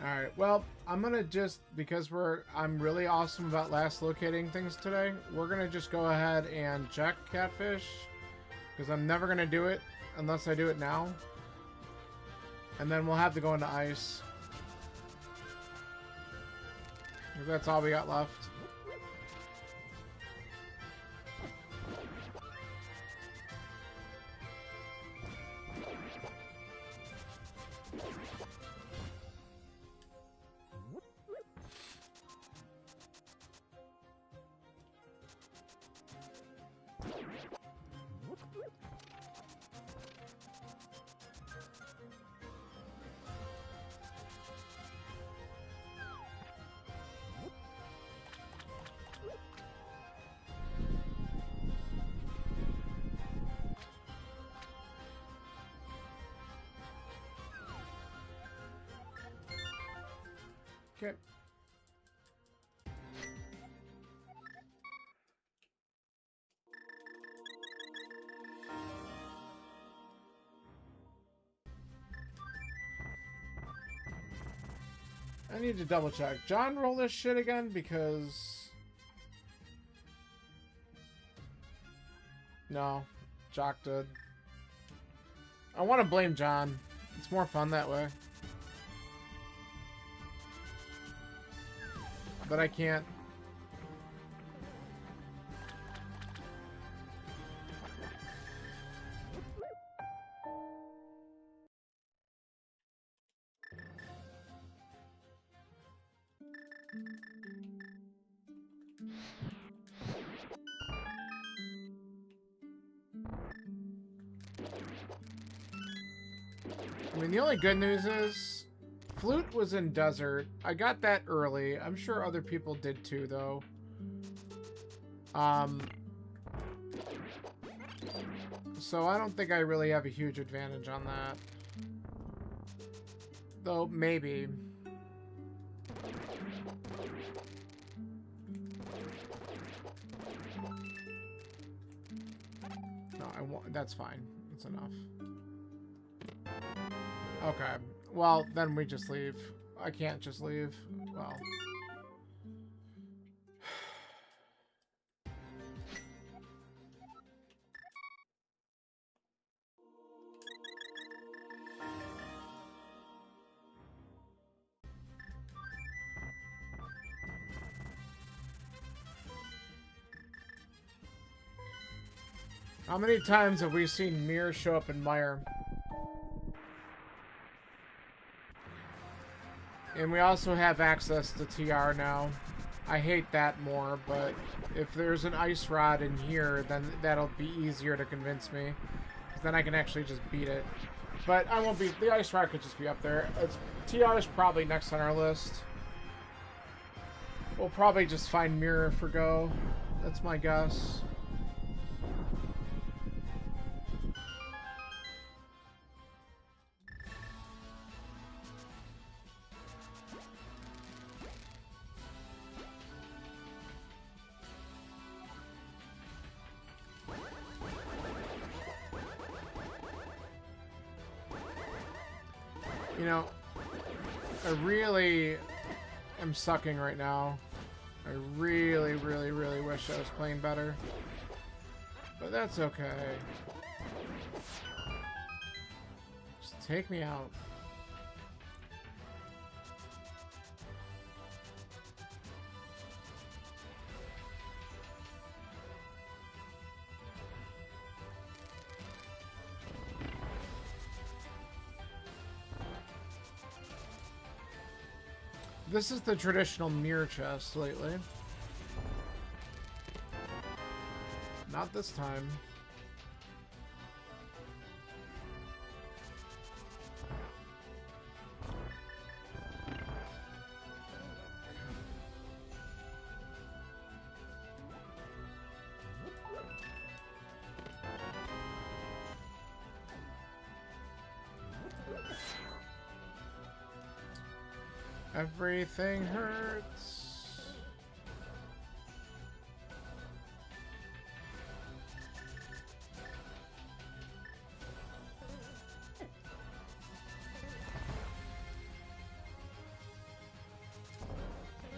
Alright, well, I'm gonna just, because I'm really awesome about last locating things today, we're gonna just go ahead and check Catfish, because I'm never gonna do it unless I do it now. And then we'll have to go into ice. That's all we got left. Okay. I need to double check. John, roll this shit again because... No. Jock did. I want to blame John. It's more fun that way. But I can't. I mean, the only good news is Flute was in Desert. I got that early. I'm sure other people did too, though. So I don't think I really have a huge advantage on that. Though, maybe. No, I want. That's fine. That's enough. Okay. Well, then we just leave. I can't just leave. Well. How many times have we seen Mir show up in Mire? And we also have access to TR now. I hate that more, but if there's an Ice Rod in here, then that'll be easier to convince me. 'Cause then I can actually just beat it. But I won't be... The Ice Rod could just be up there. TR is probably next on our list. We'll probably just find Mirror for Go. That's my guess. You know, I really am sucking right now. I really, really, really wish I was playing better. But that's okay. Just take me out. This is the traditional mirror chest lately. Not this time. Everything hurts.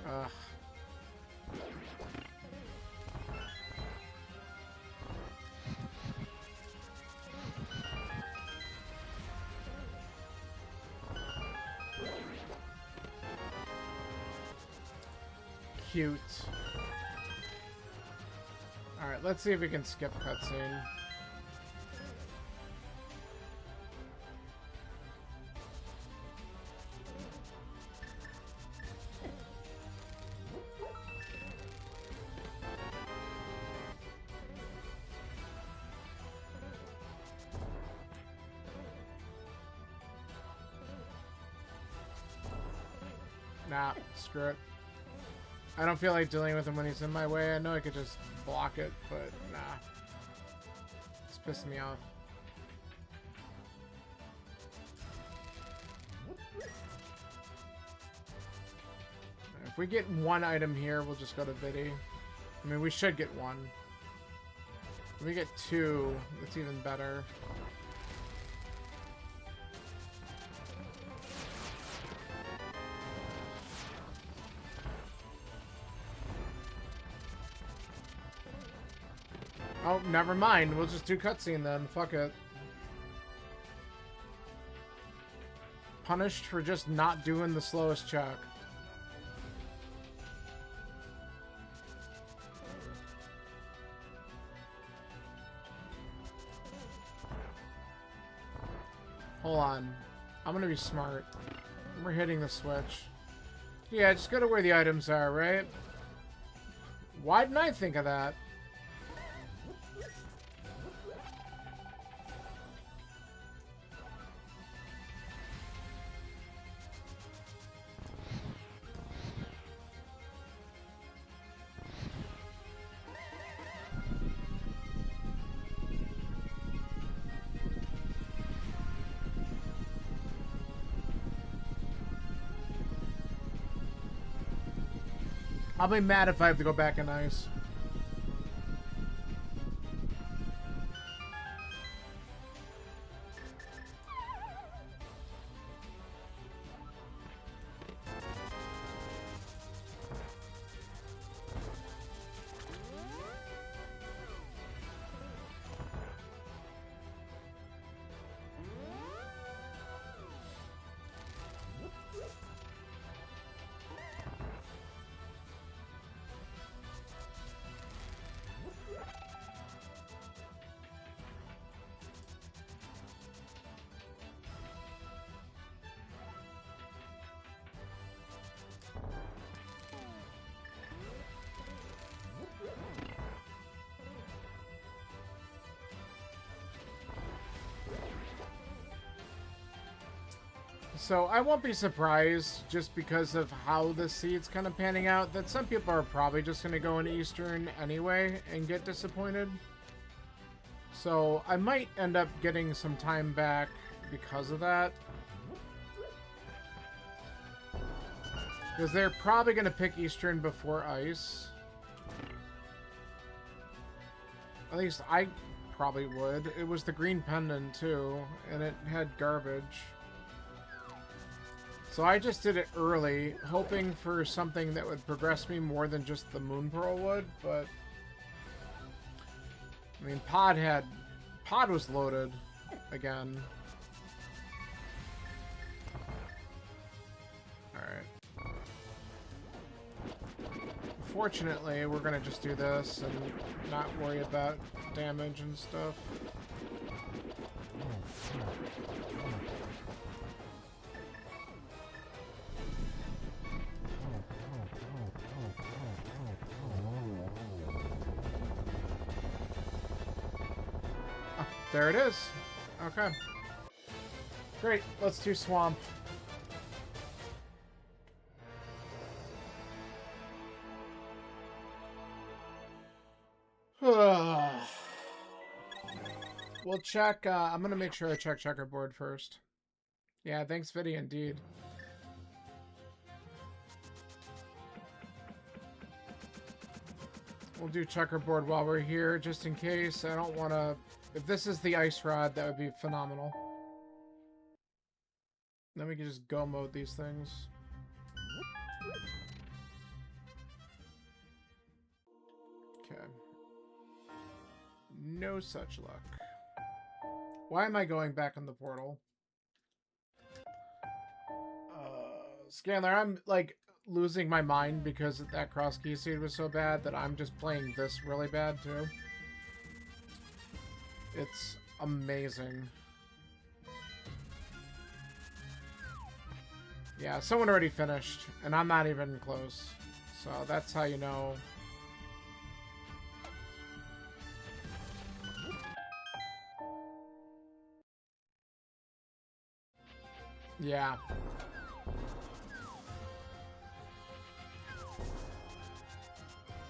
Ugh. Cute. Alright, let's see if we can skip cutscene. Nah, screw it. I don't feel like dealing with him when he's in my way. I know I could just block it, but nah. It's pissing me off. If we get one item here, we'll just go to Vidi. I mean, we should get one. If we get two, it's even better. Oh, never mind. We'll just do cutscene then. Fuck it. Punished for just not doing the slowest check. Hold on. I'm gonna be smart. We're hitting the switch. Yeah, just go to where the items are, right? Why didn't I think of that? I'll be mad if I have to go back in ice. So I won't be surprised, just because of how the seed's kind of panning out, that some people are probably just going to go in Eastern anyway and get disappointed. So I might end up getting some time back because of that. Because they're probably going to pick Eastern before Ice. At least I probably would. It was the green pendant too, and it had garbage. So I just did it early, hoping for something that would progress me more than just the Moon Pearl would, but... I mean, Pod was loaded again. Alright. Fortunately, we're gonna just do this and not worry about damage and stuff. There it is. Okay. Great. Let's do Swamp. We'll check. I'm going to make sure I check checkerboard first. Yeah, thanks, Viddy, indeed. We'll do checkerboard while we're here, just in case. I don't want to... If this is the ice rod, that would be phenomenal. Then we can just go mode these things. Okay. No such luck. Why am I going back in the portal? Scanner, I'm like losing my mind because that cross key seed was so bad that I'm just playing this really bad too. It's amazing. Yeah, someone already finished, and I'm not even close. So that's how you know. Yeah.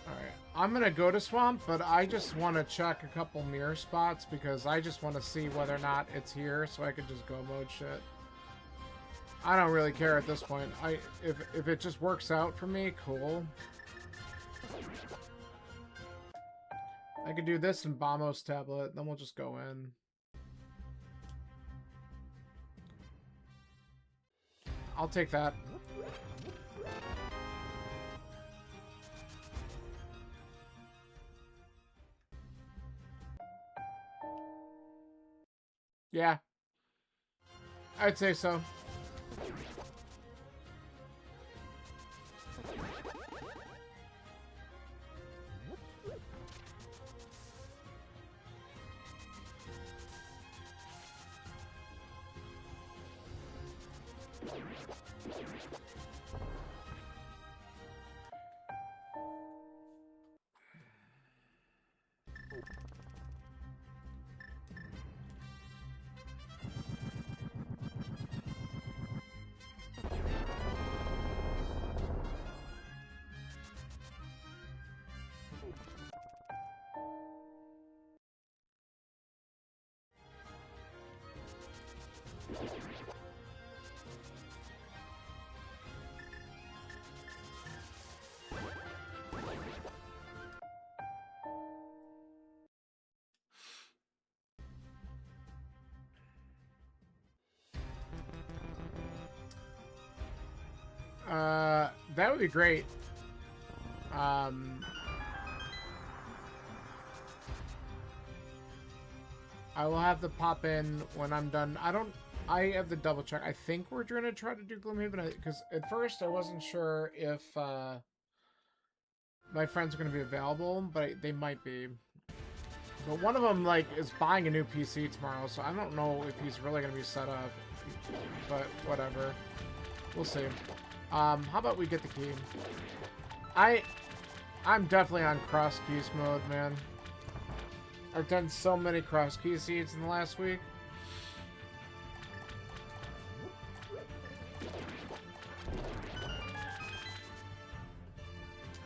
Alright, I'm gonna go to Swamp, but I just want to check a couple mirror spots because I just want to see whether or not it's here so I can just go mode shit. I don't really care at this point. If it just works out for me, cool. I could do this in Bamos tablet, then we'll just go in. I'll take that. Yeah. I'd say so. That would be great. I will have to pop in when I'm done. I have to double check. I think we're going to try to do Gloomhaven because at first I wasn't sure if my friends are going to be available, but they might be. But one of them like is buying a new PC tomorrow, so I don't know if he's really going to be set up. But whatever, we'll see. How about we get the key? I'm definitely on cross keys mode, man. I've done so many cross key seeds in the last week.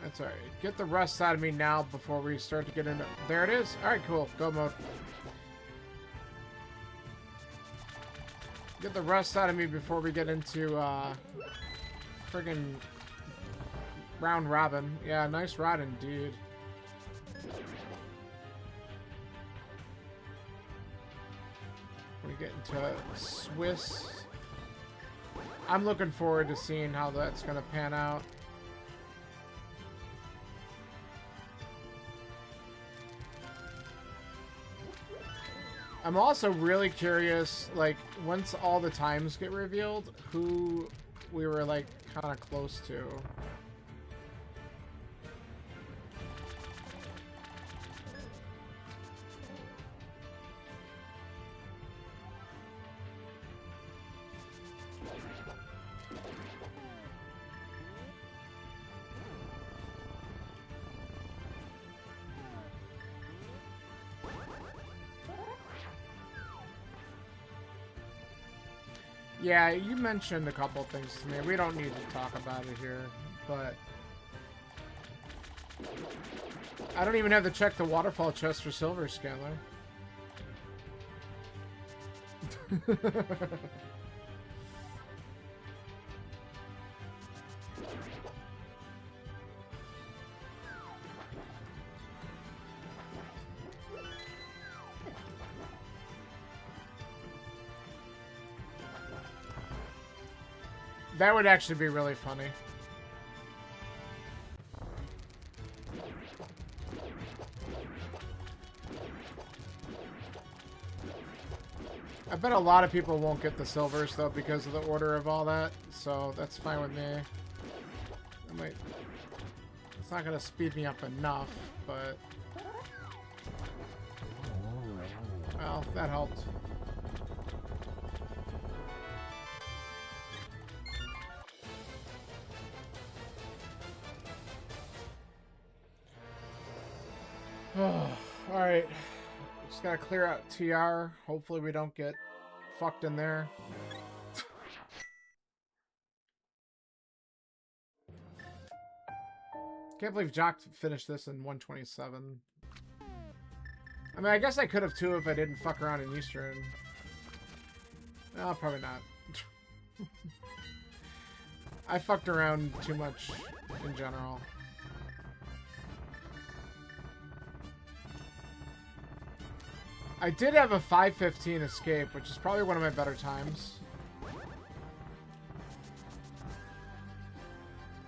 That's alright. Get the rust out of me now before we start to get into... There it is. Alright, cool. Go mode. Get the rust out of me before we get into, friggin' round robin. Yeah, nice rod indeed. We get into Swiss. I'm looking forward to seeing how that's gonna pan out. I'm also really curious, like, once all the times get revealed, who we were, like, kind of close to. Yeah, you mentioned a couple things to me. We don't need to talk about it here, but... I don't even have to check the waterfall chest for silver, Scanner. That would actually be really funny. I bet a lot of people won't get the silvers though because of the order of all that, so that's fine with me. I might... It's not gonna speed me up enough, but... Well, that helped. Alright. Just gotta clear out TR. Hopefully we don't get fucked in there. Can't believe Jock finished this in 127. I mean, I guess I could have too if I didn't fuck around in Eastern. No, probably not. I fucked around too much in general. I did have a 5:15 escape, which is probably one of my better times.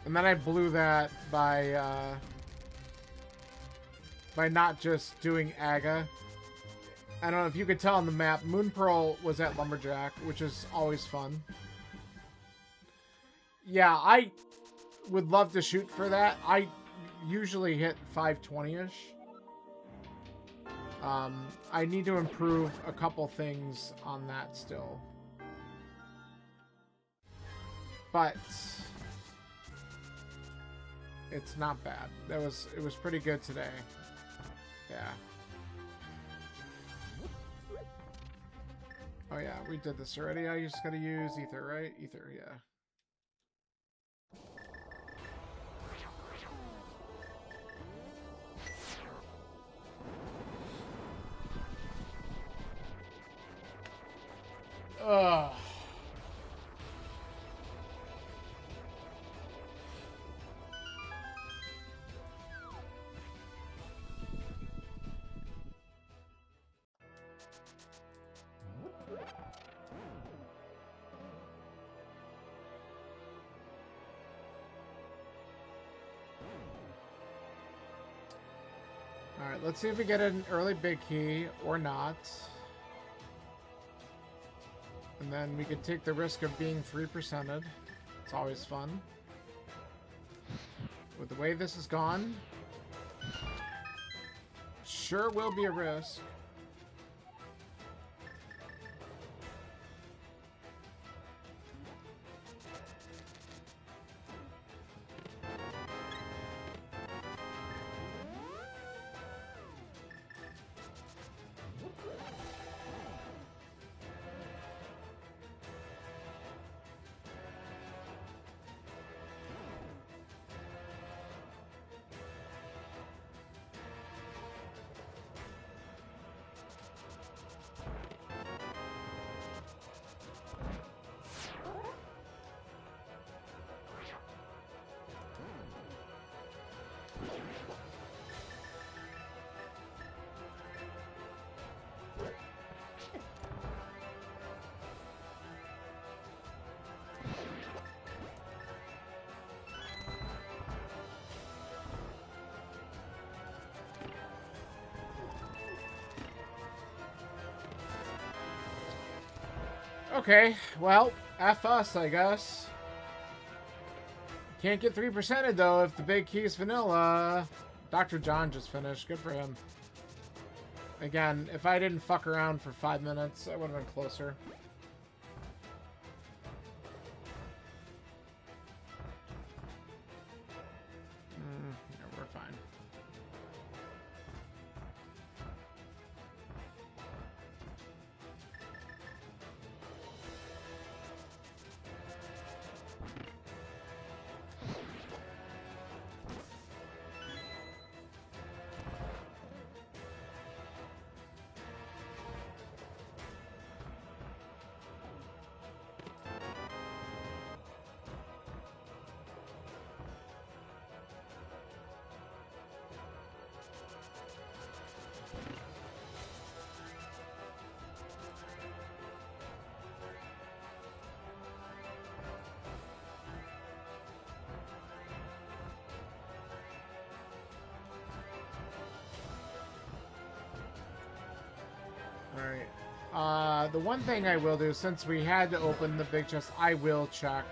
And then I blew that by not just doing Aga. I don't know if you could tell on the map, Moon Pearl was at Lumberjack, which is always fun. Yeah, I would love to shoot for that. I usually hit 520-ish. I need to improve a couple things on that still. But it's not bad. It was pretty good today. Yeah. Oh yeah, we did this already. I just gotta use ether, right? Ether, yeah. Ugh. Alright, let's see if we get an early big key or not. And then we could take the risk of being 3%ed. It's always fun. With the way this has gone, sure will be a risk. Okay, well, F us, I guess. Can't get 3%ed though if the big key is vanilla. Dr. John just finished. Good for him. Again, if I didn't fuck around for 5 minutes, I would have been closer. Yeah, we're fine. Alright. The one thing I will do, since we had to open the big chest, I will check.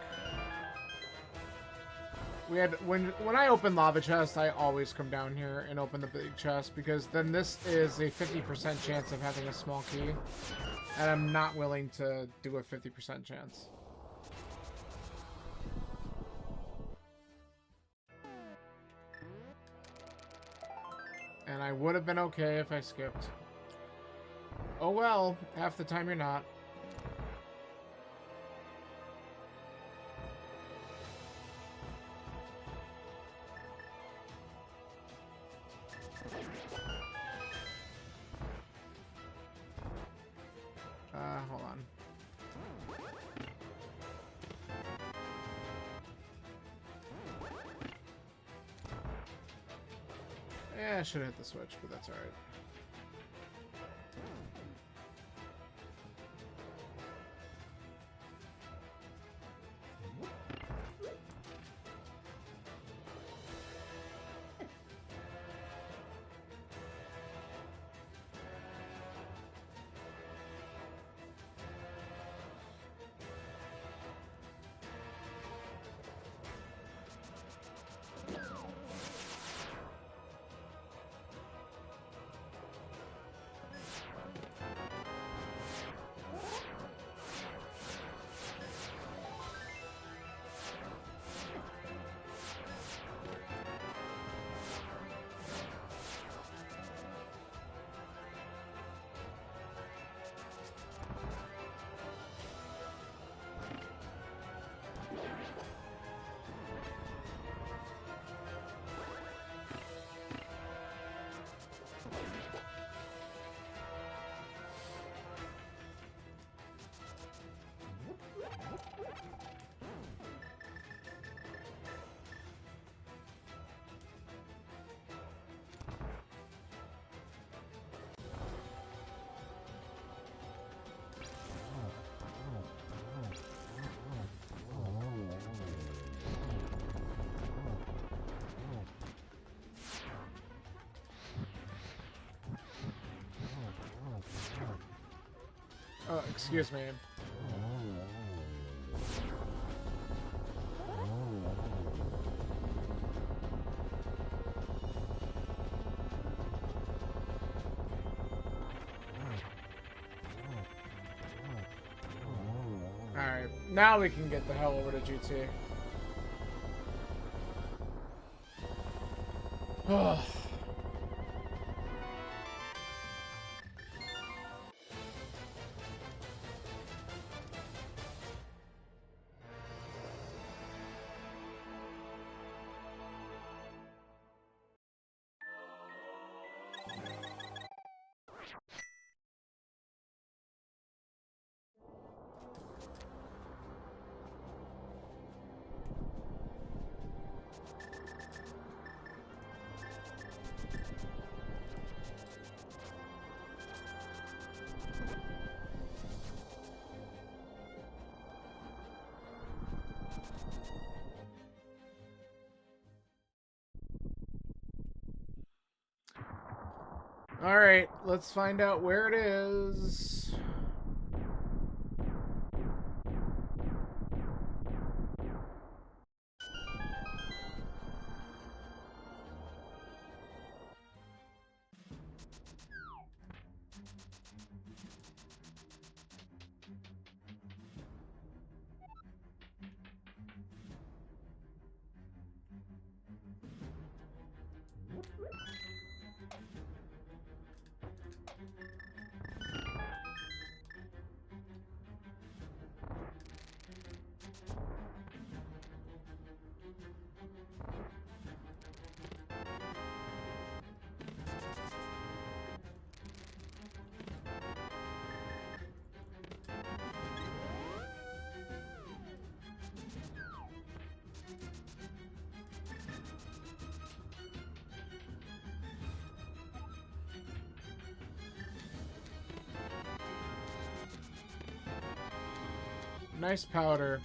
We had when I open lava chest, I always come down here and open the big chest, because then this is a 50% chance of having a small key, and I'm not willing to do a 50% chance. And I would have been okay if I skipped. Oh well, half the time you're not. Hold on. Yeah, I should have hit the switch, but that's alright. Oh, excuse me. Alright, now we can get the hell over to GT. Ugh. Alright, let's find out where it is. Nice powder.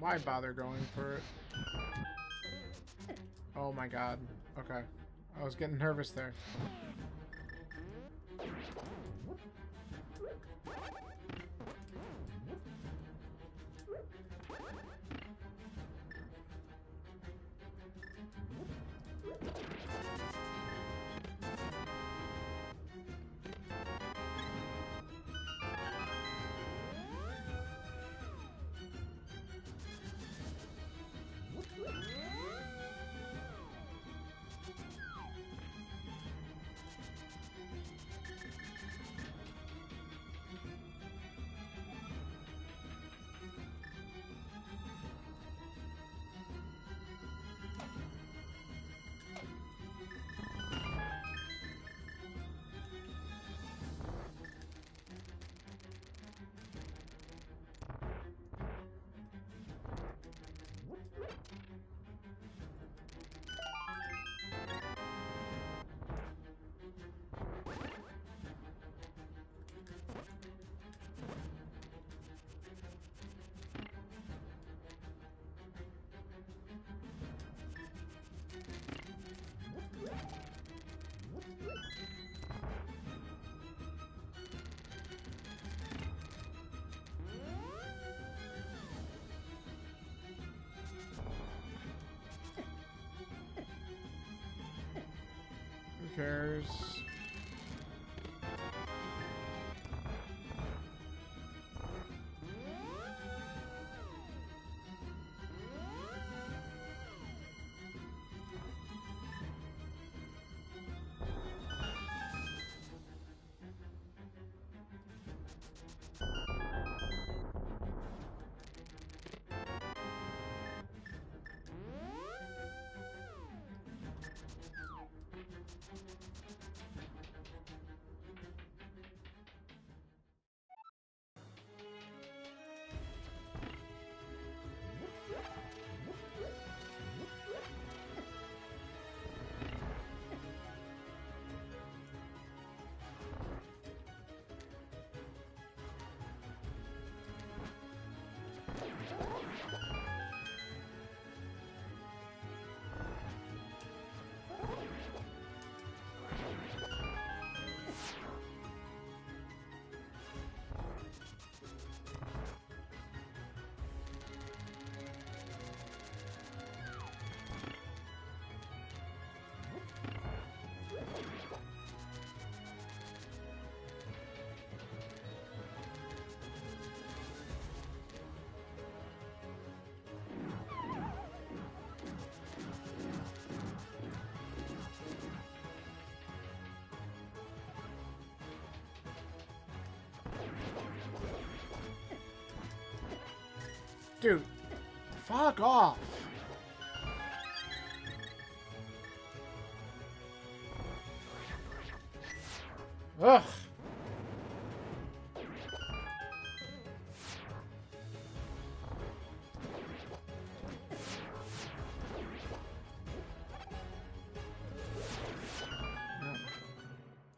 Why bother going for it? Oh my god. Okay. I was getting nervous there. Who cares? Dude, fuck off. Ugh.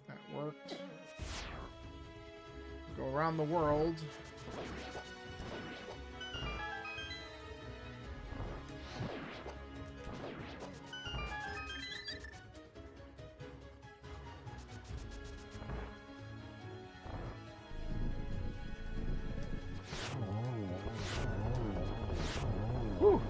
That worked. Go around the world. Whew.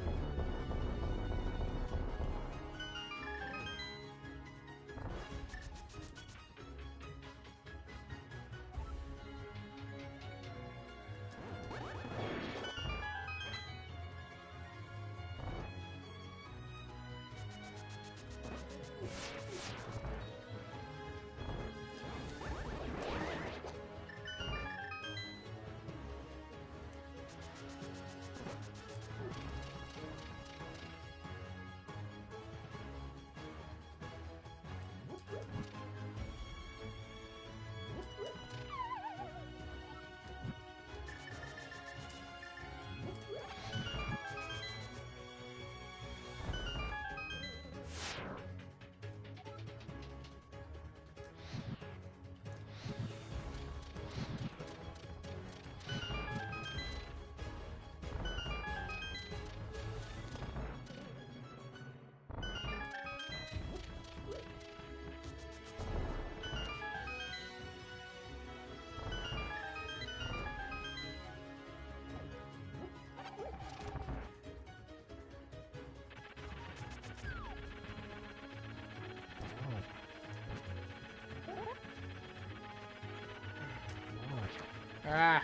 Ah.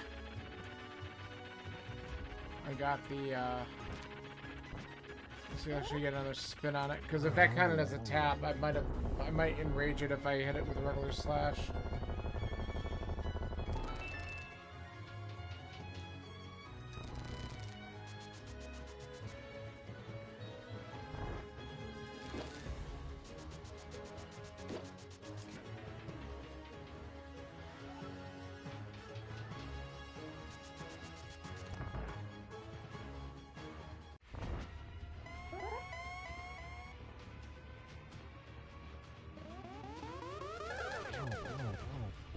I got the, let's see if I should get another spin on it, because if that counted as a tap, I might enrage it if I hit it with a regular slash.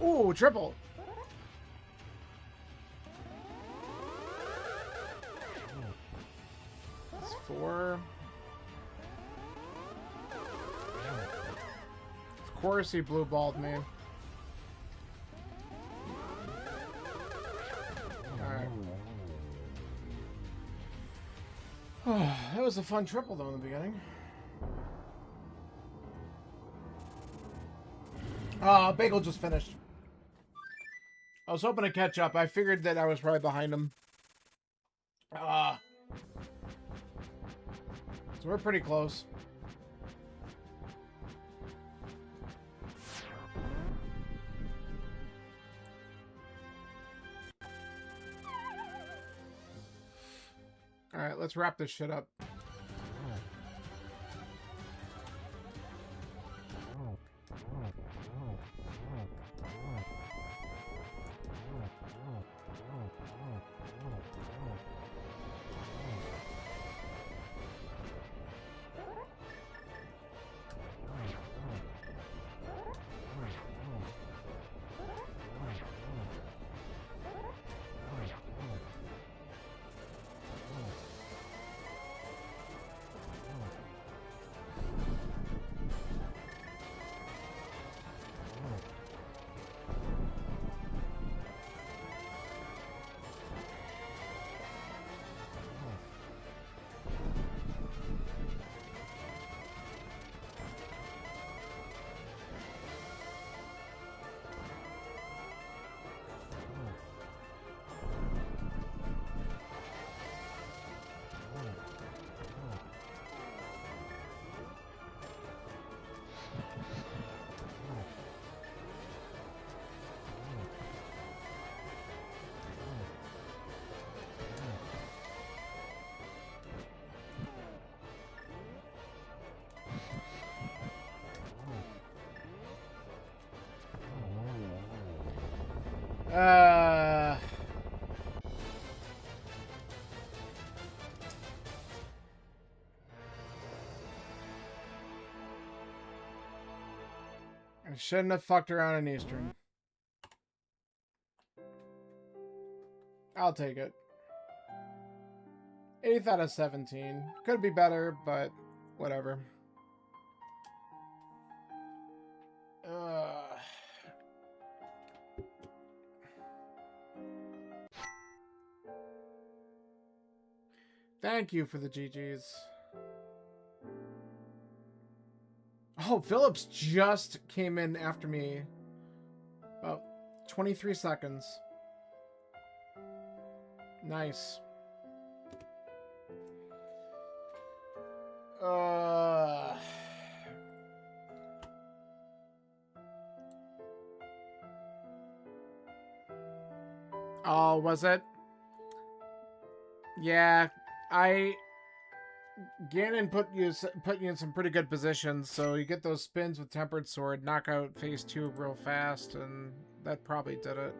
Ooh, triple. That's 4. Of course he blue balled me. Alright. That was a fun triple though in the beginning. Bagel just finished. I was hoping to catch up. I figured that I was probably behind him. So we're pretty close. Alright, let's wrap this shit up. I shouldn't have fucked around in Eastern. I'll take it. 8th out of 17. Could be better, but whatever. Thank you for the GGs. Oh, Phillips just came in after me. About 23 seconds. Nice. Oh, was it? Yeah, Ganon put you in some pretty good positions, so you get those spins with Tempered Sword, knock out phase 2 real fast, and that probably did it.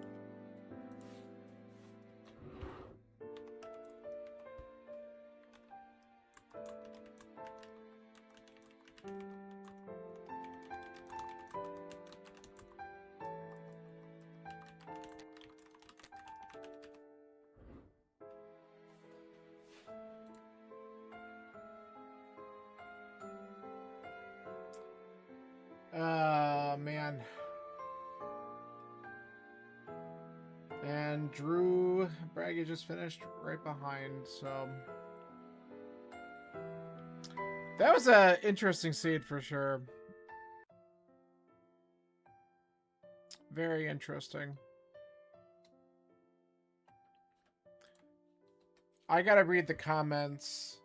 Man. And Drew Braggy just finished right behind, so... That was an interesting seed for sure. Very interesting. I gotta read the comments.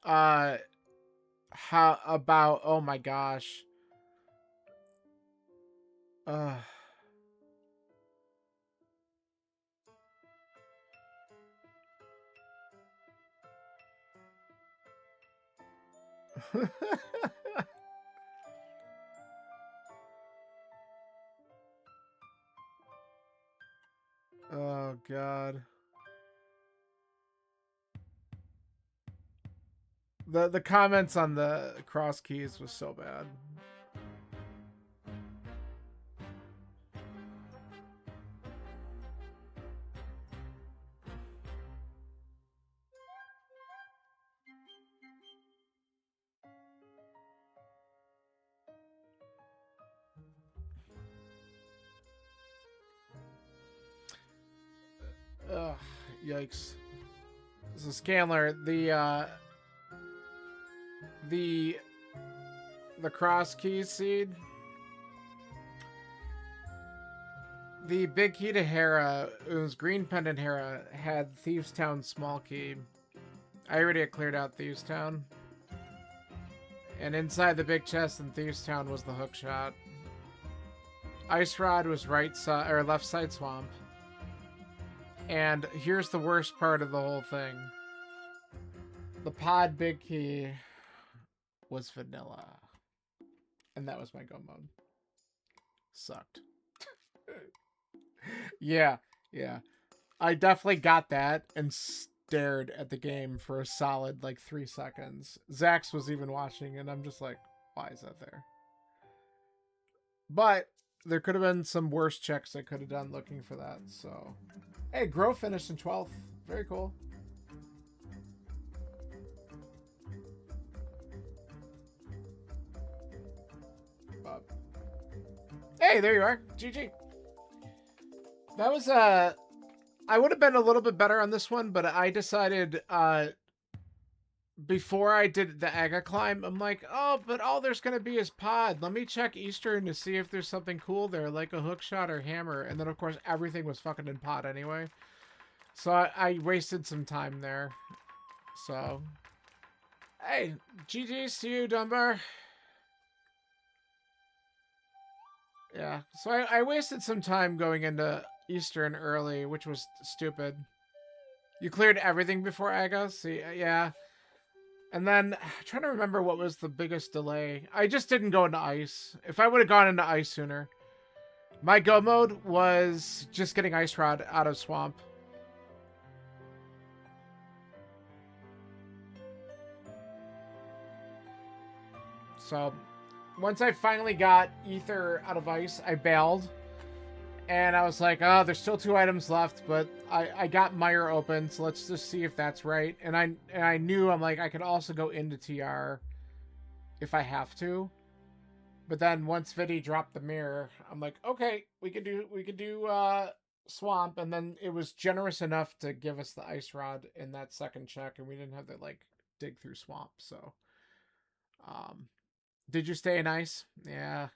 How about... Oh my gosh. Oh god. The comments on the cross keys was so bad. Ugh, yikes. So Scanler, the cross key seed, the big key to Hera, it was Green Pendant Hera, had Thieves Town small key. I already had cleared out Thieves Town. And inside the big chest in Thieves Town was the hook shot. Ice Rod was right side or left side swamp. And here's the worst part of the whole thing. The pod big key was vanilla. And that was my go mode. Sucked. Yeah. I definitely got that and stared at the game for a solid, 3 seconds. Zax was even watching, and I'm just like, why is that there? But there could have been some worse checks I could have done looking for that, so... Hey, Grow finished in 12th. Very cool. Hey, there you are. GG. That was, I would have been a little bit better on this one, but I decided, before I did the Aga climb, I'm like, oh, but all there's going to be is pod. Let me check Eastern to see if there's something cool there, like a hook shot or hammer. And then, of course, everything was fucking in pod anyway. So I wasted some time there. So, hey, GG's to you, Dunbar. Yeah, so I wasted some time going into Eastern early, which was stupid. You cleared everything before Aga? See, yeah. And then, I'm trying to remember what was the biggest delay. I just didn't go into ice. If I would have gone into ice sooner. My go mode was just getting Ice Rod out of Swamp. So once I finally got Ether out of Ice, I bailed. And I was like, oh, there's still 2 items left, but I got Mire open, so let's just see if that's right. And I knew I'm like I could also go into TR if I have to. But then once Vidi dropped the mirror, I'm like, okay, we could do Swamp, and then it was generous enough to give us the Ice Rod in that second check, and we didn't have to like dig through Swamp. So, um, did you stay in Ice? Yeah,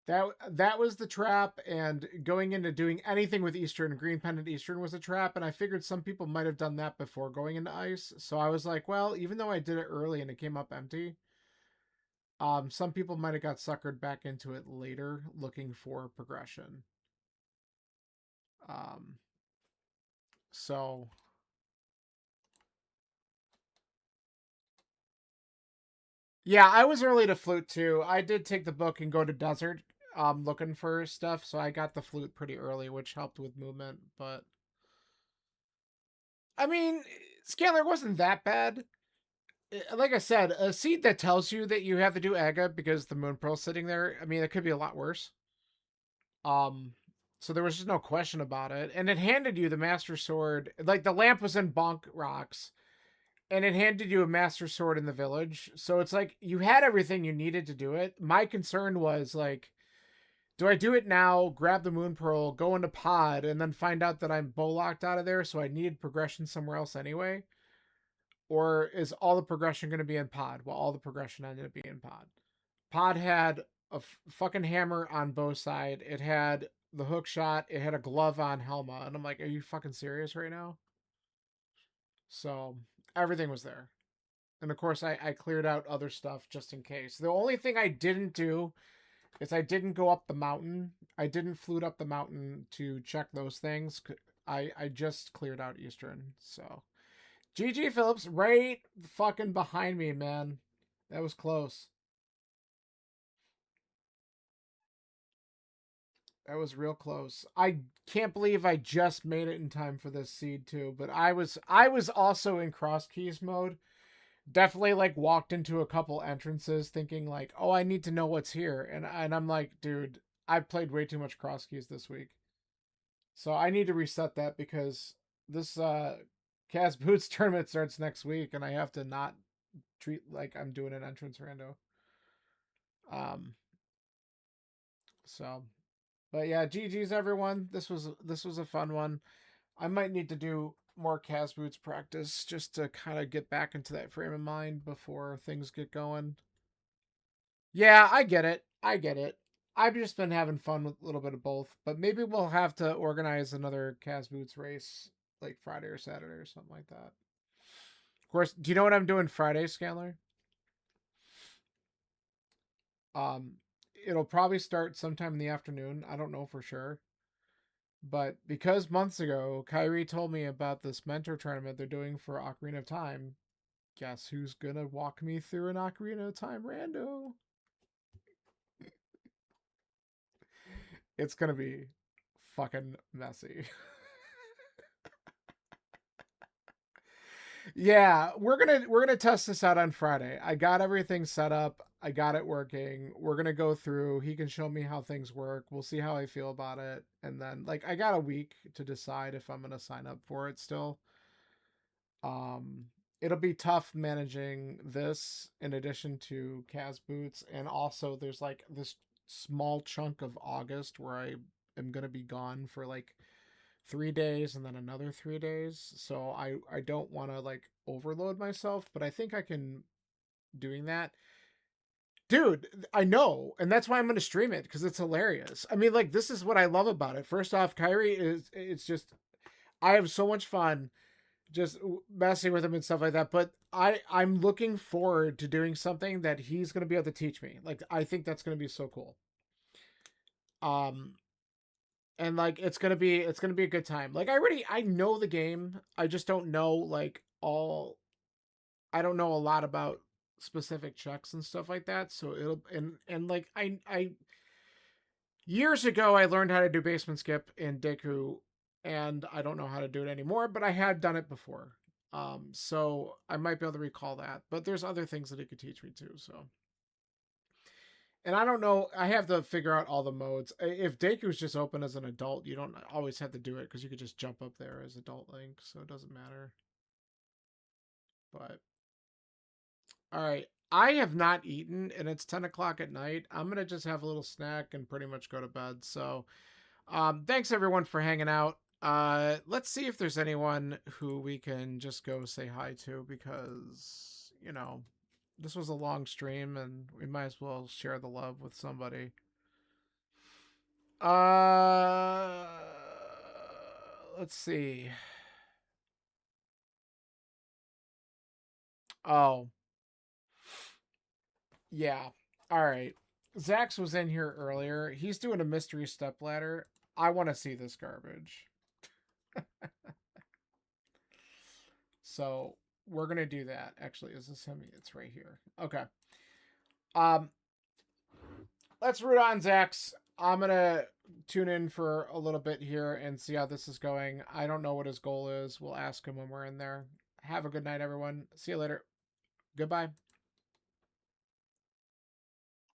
that was the trap, and going into doing anything with Eastern, Green Pendant Eastern was a trap, and I figured some people might have done that before going into Ice. So I was like, well, even though I did it early and it came up empty, some people might have got suckered back into it later looking for progression. Um, so yeah, I was early to flute too. I did take the book and go to desert looking for stuff, so I got the flute pretty early, which helped with movement, but I mean, Scalar wasn't that bad. Like I said, a seed that tells you that you have to do Aga because the moon pearl's sitting there, I mean, it could be a lot worse. Um, so there was just no question about it. And it handed you the Master Sword. Like the lamp was in Bonk Rocks, and it handed you a Master Sword in the village. So it's like you had everything you needed to do it. My concern was like, do I do it now, grab the Moon Pearl, go into Pod, and then find out that I'm bow locked out of there, so I needed progression somewhere else anyway? Or is all the progression going to be in Pod? Well, all the progression ended up being in Pod. Pod had a fucking hammer on bow side. It had the hook shot. It had a glove on Helma, and I'm like, are you fucking serious right now? So everything was there, and of course I cleared out other stuff just in case. The only thing I didn't do is I didn't go up the mountain. I didn't flute up the mountain to check those things. I just cleared out Eastern. So GG Phillips right fucking behind me, man. That was close. That was real close. I can't believe I just made it in time for this seed too. But I was also in cross keys mode. Definitely like walked into a couple entrances thinking like, oh, I need to know what's here, and I'm like, dude, I've played way too much cross keys this week, so I need to reset that because this Cas Boots tournament starts next week, and I have to not treat like I'm doing an entrance rando. Um, so but yeah, GG's everyone. This was a fun one. I might need to do more Cas Boots practice just to kind of get back into that frame of mind before things get going. Yeah, I get it. I get it. I've just been having fun with a little bit of both, but maybe we'll have to organize another Cas Boots race like Friday or Saturday or something like that. Of course, do you know what I'm doing Friday, Scanler? Um, it'll probably start sometime in the afternoon. I don't know for sure. But because months ago, Kyrie told me about this mentor tournament they're doing for Ocarina of Time, guess who's gonna walk me through an Ocarina of Time rando? It's gonna be fucking messy. Yeah, we're gonna test this out on Friday. I got everything set up. I got it working. We're gonna go through. He can show me how things work. We'll see how I feel about it, and then like I got a week to decide if I'm gonna sign up for it still. Um, it'll be tough managing this in addition to Cas Boots, and also there's like this small chunk of August where I am gonna be gone for like 3 days and then another 3 days. So I don't want to like overload myself, but I think I can doing that. Dude, I know, and that's why I'm going to stream it because it's hilarious. I mean, like this is what I love about it. First off, Kyrie is it's just I have so much fun just messing with him and stuff like that. But I'm looking forward to doing something that he's going to be able to teach me. Like I think that's going to be so cool. Um, and like it's gonna be a good time. Like I know the game. I just don't know like all. I don't know a lot about specific checks and stuff like that. So it'll and like I Years ago, I learned how to do basement skip in Deku, and I don't know how to do it anymore, but I had done it before. So I might be able to recall that. But there's other things that it could teach me too. So, and I don't know. I have to figure out all the modes. If Deku's just open as an adult, you don't always have to do it because you could just jump up there as adult Link, so it doesn't matter. But all right. I have not eaten and it's 10 o'clock at night. I'm going to just have a little snack and pretty much go to bed. So, thanks everyone for hanging out. Let's see if there's anyone who we can just go say hi to because, you know, this was a long stream and we might as well share the love with somebody. Uh, let's see. Oh, yeah. All right. Zax was in here earlier. He's doing a mystery stepladder. I want to see this garbage. So we're gonna do that. Actually, is this him? It's right here. Okay. Um, let's root on Zax. I'm gonna tune in for a little bit here and see how this is going. I don't know what his goal is. We'll ask him when we're in there. Have a good night, everyone. See you later. Goodbye.